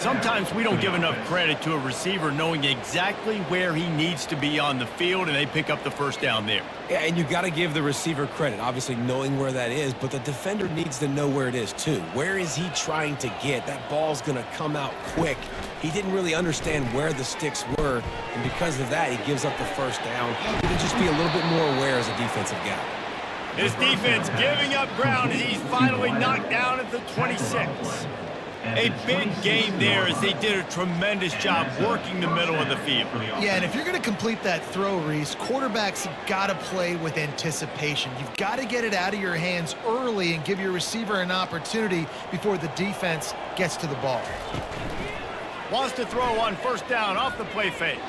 Sometimes we don't give enough credit to a receiver knowing exactly where he needs to be on the field, and they pick up the first down there. Yeah, and you got to give the receiver credit, obviously knowing where that is, but the defender needs to know where it is too. Where is he trying to get? That ball's going to come out quick. He didn't really understand where the sticks were, and because of that, he gives up the first down. He can just be a little bit more aware as a defensive guy. His defense giving up ground as he's finally knocked down at the 26. A big game there as they did a tremendous job working the middle of the field. Yeah, and if you're going to complete that throw, Reese, quarterbacks have got to play with anticipation. You've got to get it out of your hands early and give your receiver an opportunity before the defense gets to the ball. Wants to throw on first down off the play fake.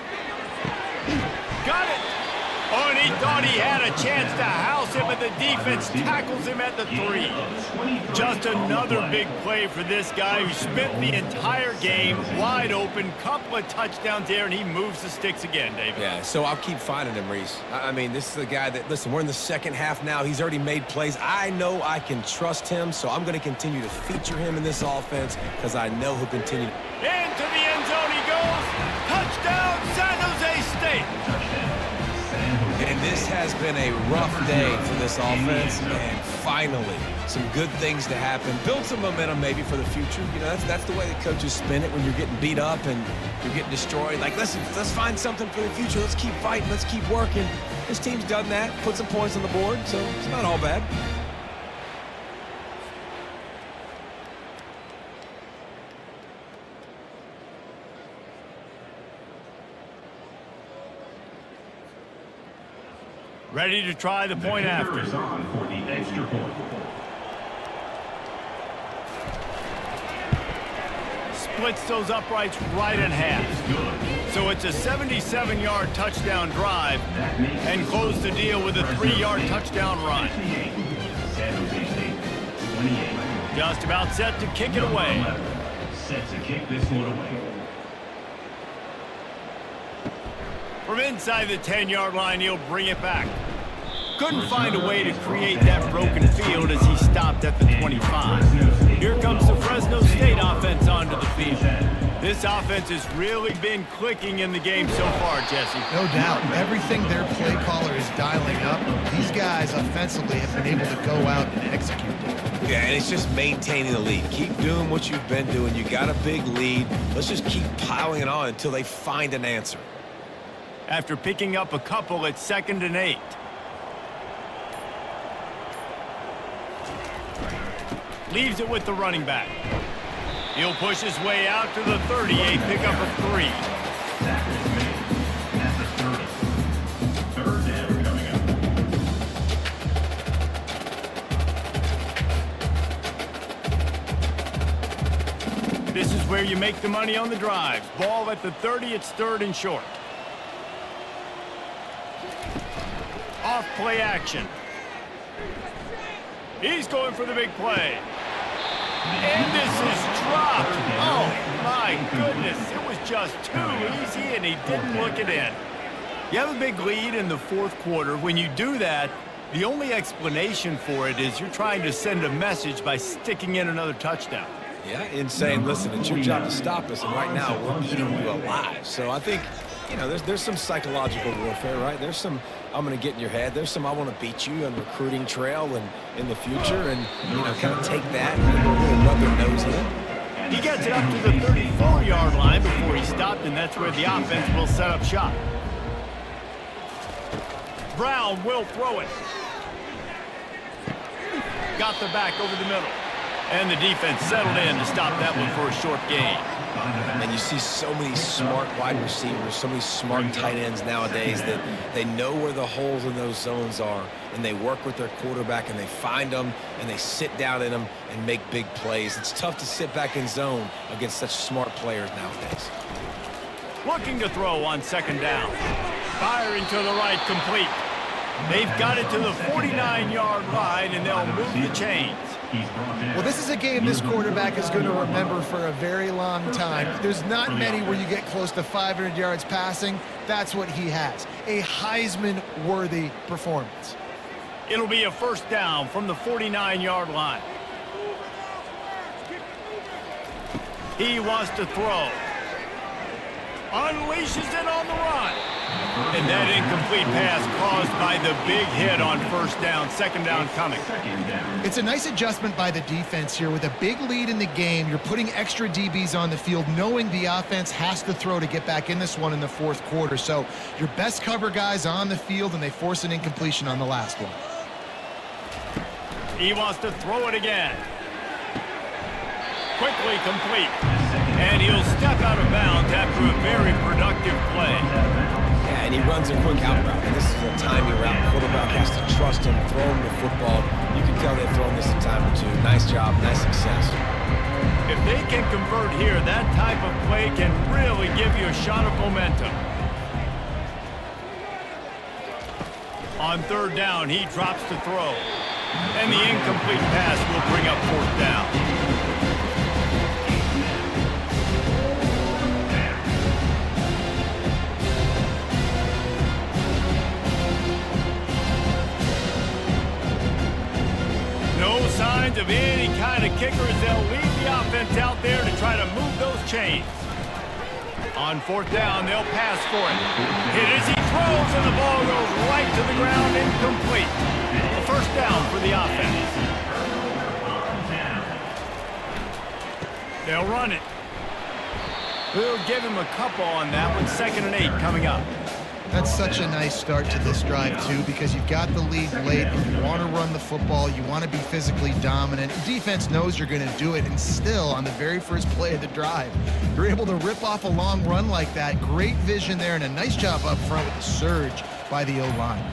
Got it. Oh, and he thought he had a chance to house him, but the defense tackles him at the 3. Just another big play for this guy who spent the entire game wide open. Couple of touchdowns there, and he moves the sticks again, David. Yeah, so I'll keep finding him, Reese. I mean, this is the guy that, listen, we're in the second half now. He's already made plays. I know I can trust him, so I'm going to continue to feature him in this offense because I know he'll continue. Into the end zone he goes. Touchdown, San Jose State. And this has been a rough day for this offense, and finally, some good things to happen. Build some momentum maybe for the future. You know, that's the way the coaches spin it when you're getting beat up and you're getting destroyed. Like, listen, let's find something for the future. Let's keep fighting. Let's keep working. This team's done that, put some points on the board, so it's not all bad. Ready to try the point after. Is on for the extra point. Splits those uprights right in half. So it's a 77-yard touchdown drive and close the deal with a 3-yard touchdown run. San Jose State, 28. Just about set to kick it away. Set to kick this one away. From inside the 10-yard line, he'll bring it back. Couldn't find a way to create that broken field as he stopped at the 25. Here comes the Fresno State offense onto the field. This offense has really been clicking in the game so far, Jesse. No doubt. Everything their play caller is dialing up, these guys offensively have been able to go out and execute it. Yeah, and it's just maintaining the lead. Keep doing what you've been doing. You got a big lead. Let's just keep piling it on until they find an answer. After picking up a couple at 2nd and 8. Leaves it with the running back. He'll push his way out to the 38, pickup of 3. Sack is made at the 30. Third down coming up. This is where you make the money on the drives. Ball at the 30, it's 3rd and short. Off play action. He's going for the big play. And this is dropped. Oh, my goodness. It was just too easy, and he didn't look it in. You have a big lead in the fourth quarter. When you do that, the only explanation for it is you're trying to send a message by sticking in another touchdown. Yeah, and saying, listen, it's your job to stop us, and right now we're eating you alive. So I think, you know, there's some psychological warfare, right? There's some, I'm going to get in your head. There's some, I want to beat you on recruiting trail and in the future, and, you know, kind of take that and really rub their nose in it. He gets it up to the 34-yard line before he stopped, and that's where the offense will set up shop. Brown will throw it. Got the back over the middle. And the defense settled in to stop that one for a short gain. And you see so many smart wide receivers, so many smart tight ends nowadays that they know where the holes in those zones are, and they work with their quarterback, and they find them, and they sit down in them and make big plays. It's tough to sit back in zone against such smart players nowadays. Looking to throw on 2nd down. Firing to the right, complete. They've got it to the 49-yard line, and they'll move the chains. Well, this is a game this quarterback is going to remember for a very long time. There's not many where you get close to 500 yards passing. That's what he has. A Heisman-worthy performance. It'll be a first down from the 49-yard line. He wants to throw. Unleashes it on the run. And that incomplete pass caused by the big hit on first down. Second down coming. It's a nice adjustment by the defense here. With a big lead in the game, you're putting extra DBs on the field, knowing the offense has to throw to get back in this one in the fourth quarter. So your best cover guys on the field, and they force an incompletion on the last one. He wants to throw it again. Quickly complete. And he'll step out of bounds after a very productive play. Yeah, and he runs a quick out route. And this is a timing route. Quarterback has to trust him, throw him the football. You can tell they've thrown this a time or two. Nice job, nice success. If they can convert here, that type of play can really give you a shot of momentum. On third down, he drops to throw. And the incomplete pass will bring up fourth down. No signs of any kind of kickers. They'll leave the offense out there to try to move those chains. On fourth down, they'll pass for it. Hit as he throws, and the ball goes right to the ground, incomplete. A first down for the offense. They'll run it. We'll give him a couple on that one. 2nd and 8 coming up. That's such a nice start to this drive, too, because you've got the lead late, and you want to run the football. You want to be physically dominant. Defense knows you're going to do it, and still, on the very first play of the drive, you're able to rip off a long run like that. Great vision there, and a nice job up front with the surge by the O-line.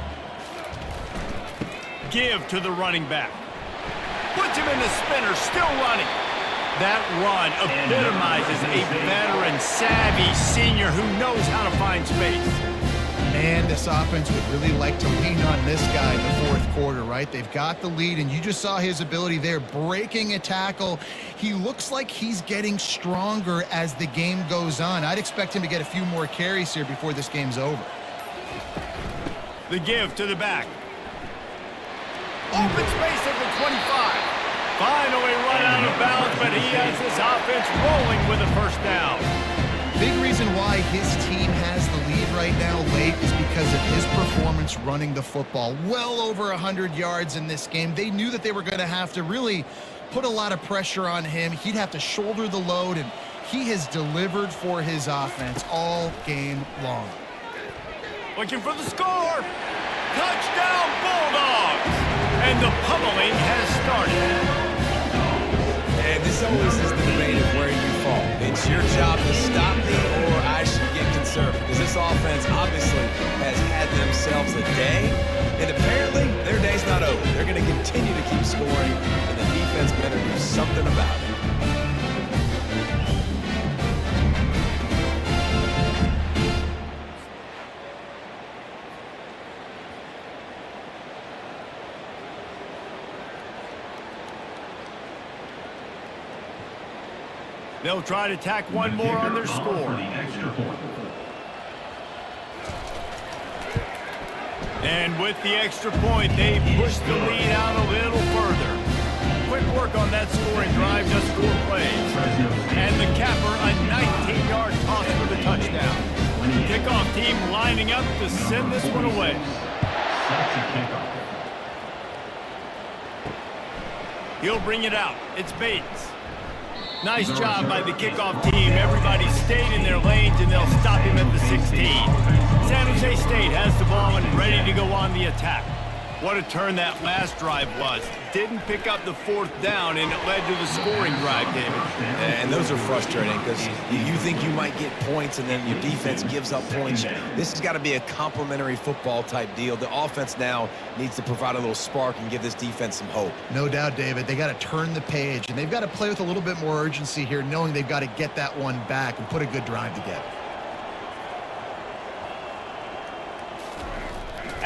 Give to the running back. Puts him in the spinner, still running. That run epitomizes a veteran, savvy senior who knows how to find space. Man, this offense would really like to lean on this guy in the fourth quarter, right? They've got the lead, and you just saw his ability there, breaking a tackle. He looks like he's getting stronger as the game goes on. I'd expect him to get a few more carries here before this game's over. The give to the back. Open space at the 25. Finally run out of bounds, but he has his offense rolling with a first down. Big reason why his team has the lead right now late is because of his performance running the football. Well over 100 yards in this game. They knew that they were going to have to really put a lot of pressure on him. He'd have to shoulder the load, and he has delivered for his offense all game long. Looking for the score. Touchdown, Bulldogs! And the pummeling has started. And this always is the debate of where you fall. It's your job to stop me, or I should get concerned. Because this offense obviously has had themselves a day. And apparently, their day's not over. They're going to continue to keep scoring, and the defense better do something about it. They'll try to tack one more on their score. And with the extra point, they push the lead out a little further. Quick work on that scoring drive, just 4 plays. And the capper, a 19-yard toss for the touchdown. Kickoff team lining up to send this one away. He'll bring it out. It's Bates. Nice job by the kickoff team. Everybody stayed in their lanes, and they'll stop him at the 16. San Jose State has the ball and ready to go on the attack. What a turn that last drive was. Didn't pick up the 4th down, and it led to the scoring drive, David. And those are frustrating because you think you might get points, and then your defense gives up points. This has got to be a complementary football type deal. The offense now needs to provide a little spark and give this defense some hope. No doubt, David. They got to turn the page, and they've got to play with a little bit more urgency here, knowing they've got to get that one back and put a good drive together.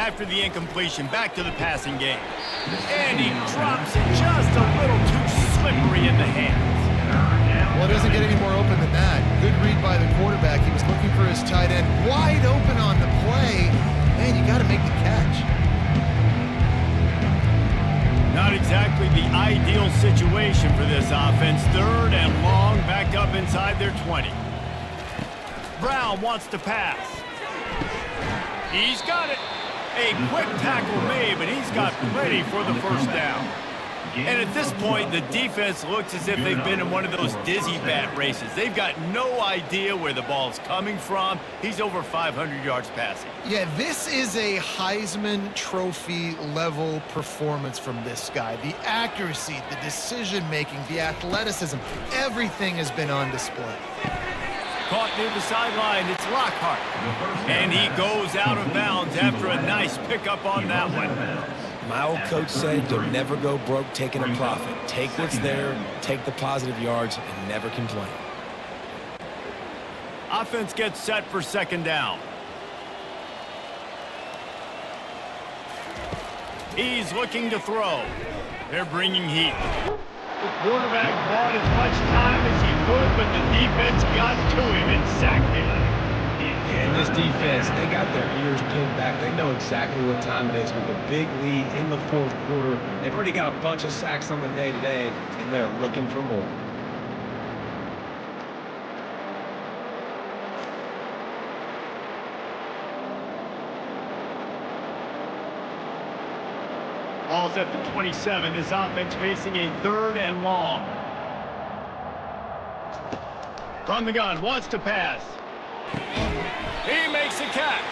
after the incompletion, back to the passing game. And he drops it just a little too slippery in the hands. Well, it doesn't get any more open than that. Good read by the quarterback. He was looking for his tight end. Wide open on the play. Man, you got to make the catch. Not exactly the ideal situation for this offense. 3rd and long, back up inside their 20. Brown wants to pass. He's got it. A quick tackle made, but he's got plenty for the first down. And at this point, the defense looks as if they've been in one of those dizzy bat races. They've got no idea where the ball's coming from. He's over 500 yards passing. Yeah, this is a Heisman Trophy level performance from this guy. The accuracy, the decision-making, the athleticism, everything has been on display. Caught near the sideline, it's Lockhart. And he goes out of bounds after a nice pickup on that one. My old coach said you'll never go broke taking a profit. Take what's there, take the positive yards, and never complain. Offense gets set for 2nd down. He's looking to throw. They're bringing heat. The quarterback bought as much time as he could, but the defense got to him and sacked him. And this defense, they got their ears pinned back. They know exactly what time it is with a big lead in the 4th quarter. They've already got a bunch of sacks on the day today, and they're looking for more. Ball's at the 27. This offense facing a 3rd and long. From the gun, wants to pass. He makes a catch.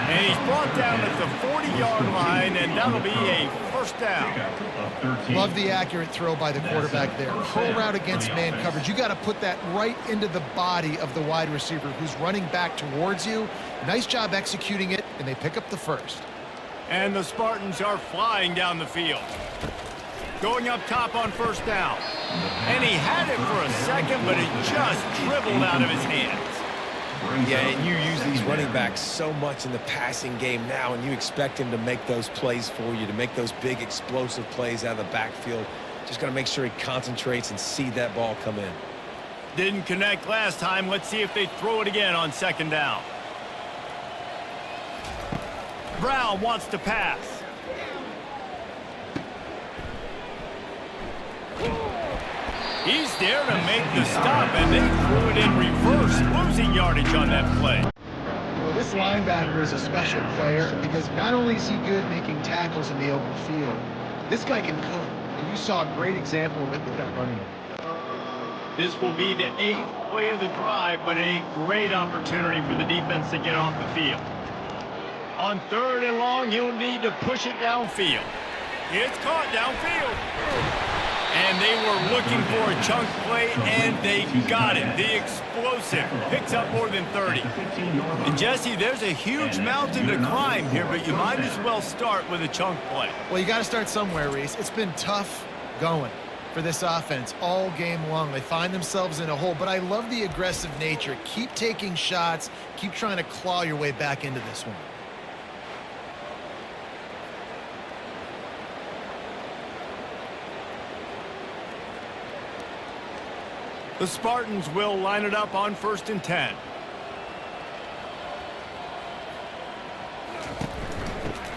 And he's brought down at the 40-yard line, and that'll be a 1st down. Love the accurate throw by the quarterback there. Curl route against man coverage. You got to put that right into the body of the wide receiver who's running back towards you. Nice job executing it, and they pick up the 1st. And the Spartans are flying down the field. Going up top on 1st down. And he had it for a second, but it just dribbled out of his hands. Yeah, and you use these running backs so much in the passing game now, and you expect him to make those plays for you, to make those big explosive plays out of the backfield. Just got to make sure he concentrates and see that ball come in. Didn't connect last time. Let's see if they throw it again on 2nd down. Brown wants to pass. He's there to make the stop, and they threw it in reverse, losing yardage on that play. Well, this linebacker is a special player because not only is he good making tackles in the open field, this guy can cook. And you saw a great example of it with that running. This will be the 8th play of the drive, but a great opportunity for the defense to get off the field. On 3rd and long, he'll need to push it downfield. It's caught downfield. And they were looking for a chunk play, and they got it. The explosive picks up more than 30. And, Jesse, there's a huge mountain to climb here, but you might as well start with a chunk play. Well, you got to start somewhere, Reese. It's been tough going for this offense all game long. They find themselves in a hole, but I love the aggressive nature. Keep taking shots. Keep trying to claw your way back into this one. The Spartans will line it up on 1st and 10.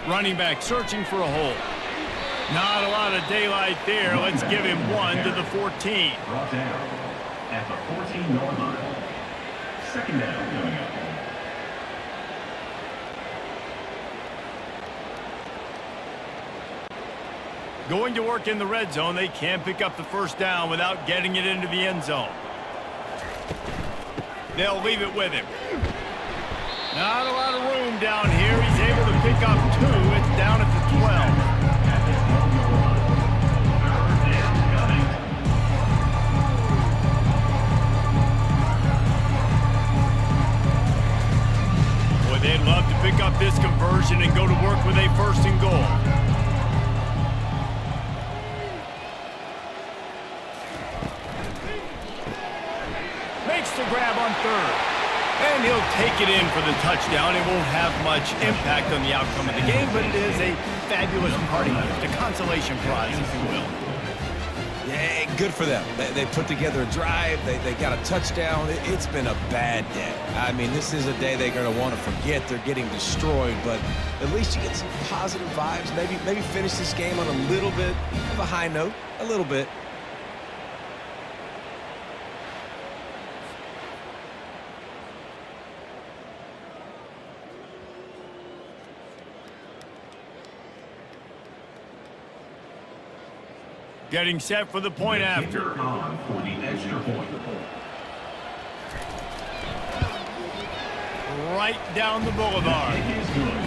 Running back searching for a hole. Not a lot of daylight there. Let's give him 1 to the 14. Brought down at the 14-yard line. 2nd down coming up. Going to work in the red zone. They can't pick up the 1st down without getting it into the end zone. They'll leave it with him. Not a lot of room down here. He's able to pick up 2. It's down at the 12. Boy, they'd love to pick up this conversion and go to work with a 1st and goal. Makes the grab on 3rd. And he'll take it in for the touchdown. It won't have much impact on the outcome of the game, but it is a fabulous parting gift, a consolation prize, if you will. Yeah, good for them. They put together a drive. They got a touchdown. It's been a bad day. I mean, this is a day they're going to want to forget. They're getting destroyed, but at least you get some positive vibes. Maybe finish this game on a little bit of a high note, a little bit. Getting set for the point after. On for the extra point. Right down the boulevard.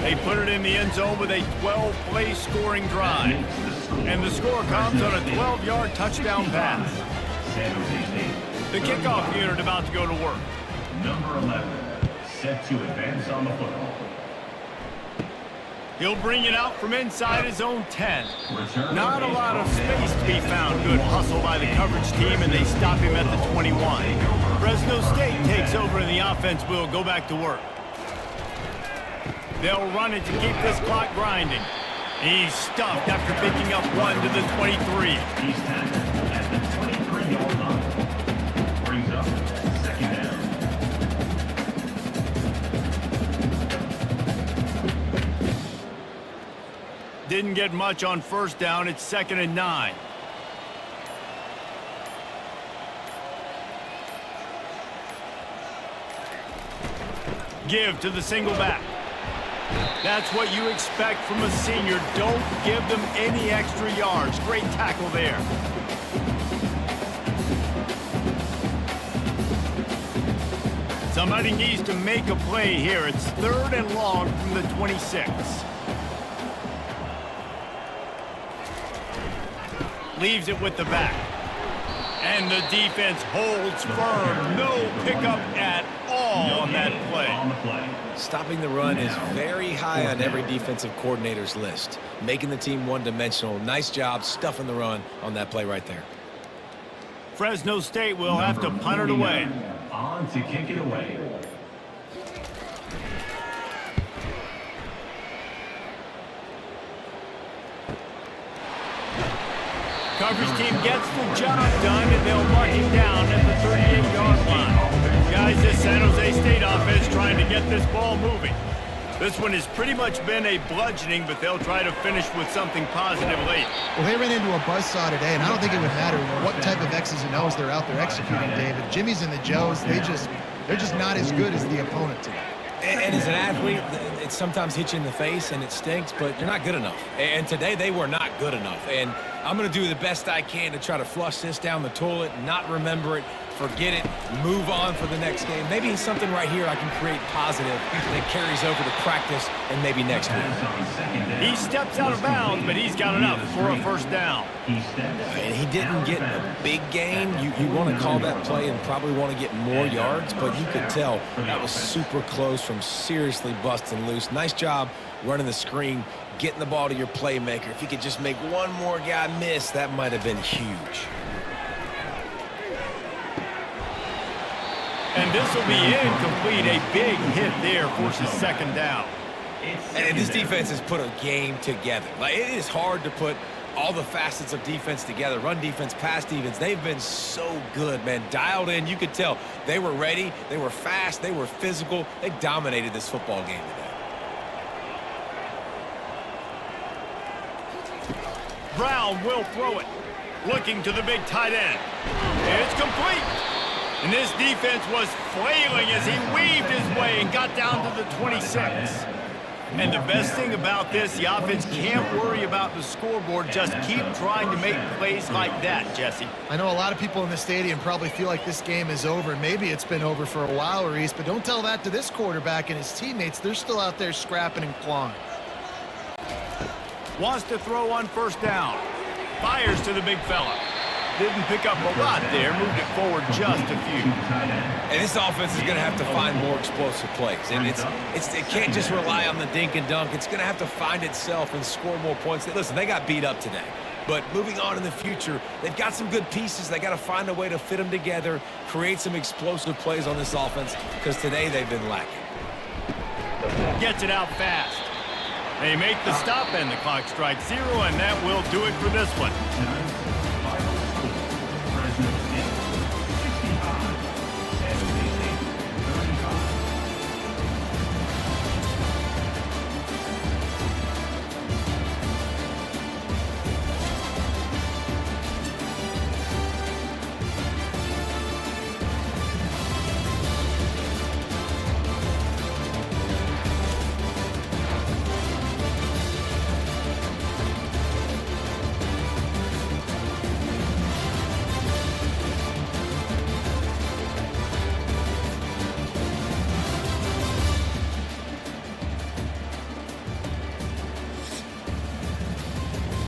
They put it in the end zone with a 12-play scoring drive. And the score comes on a 12-yard touchdown pass. San Jose State. The kickoff unit about to go to work. Number 11, set to advance on the football. He'll bring it out from inside his own 10. Not a lot of space to be found. Good hustle by the coverage team, and they stop him at the 21. Fresno State takes over, and the offense will go back to work. They'll run it to keep this clock grinding. He's stuffed after picking up one to the 23. He's tackled at the 23-yard line. Brings up second down. Didn't get much on first down. It's 2nd and 9. Give to the single back. That's what you expect from a senior. Don't give them any extra yards. Great tackle there. Somebody needs to make a play here. It's 3rd and long from the 26. Leaves it with the back. And the defense holds firm. No pickup at all on that play. Stopping the run is very high on every defensive coordinator's list. Making the team one-dimensional. Nice job stuffing the run on that play right there. Fresno State will have to punt it away. On to kick it away. Coverage team gets the job done, and they'll mark it down at the 38-yard line. Guys, this San Jose State offense trying to get this ball moving. This one has pretty much been a bludgeoning, but they'll try to finish with something positive late. Well, they ran into a buzzsaw today, and I don't think it would matter what type of X's and O's they're out there executing, David. Jimmy's and the Joes, they're just not as good as the opponent today. And as an athlete, it sometimes hits you in the face and it stinks, but you're not good enough. And today they were not good enough. And I'm going to do the best I can to try to flush this down the toilet, not remember it, forget it, move on for the next game. Maybe something right here I can create positive that carries over to practice and maybe next week. He steps out of bounds, but he's got enough for a first down. And he didn't get a big gain. You want to call that play and probably want to get more yards, but you could tell that was super close from seriously busting loose. Nice job running the screen, getting the ball to your playmaker. If you could just make one more guy miss, that might have been huge. And this will be incomplete. A big hit there forces 2nd down. And this defense has put a game together. Like, it is hard to put all the facets of defense together. Run defense, pass defense. They've been so good, man. Dialed in. You could tell they were ready. They were fast. They were physical. They dominated this football game today. Brown will throw it. Looking to the big tight end. It's complete. And this defense was flailing as he weaved his way and got down to the 26. And the best thing about this, the offense can't worry about the scoreboard. Just keep trying to make plays like that, Jesse. I know a lot of people in the stadium probably feel like this game is over. Maybe it's been over for a while, Reese, but don't tell that to this quarterback and his teammates. They're still out there scrapping and clawing. Wants to throw on first down. Fires to the big fella. Didn't pick up a lot there. Moved it forward just a few. And this offense is going to have to find more explosive plays. And it can't just rely on the dink and dunk. It's going to have to find itself and score more points. Listen, they got beat up today. But moving on in the future, they've got some good pieces. They got to find a way to fit them together, create some explosive plays on this offense, because today they've been lacking. Gets it out fast. They make the stop and the clock strikes 0, and that will do it for this one.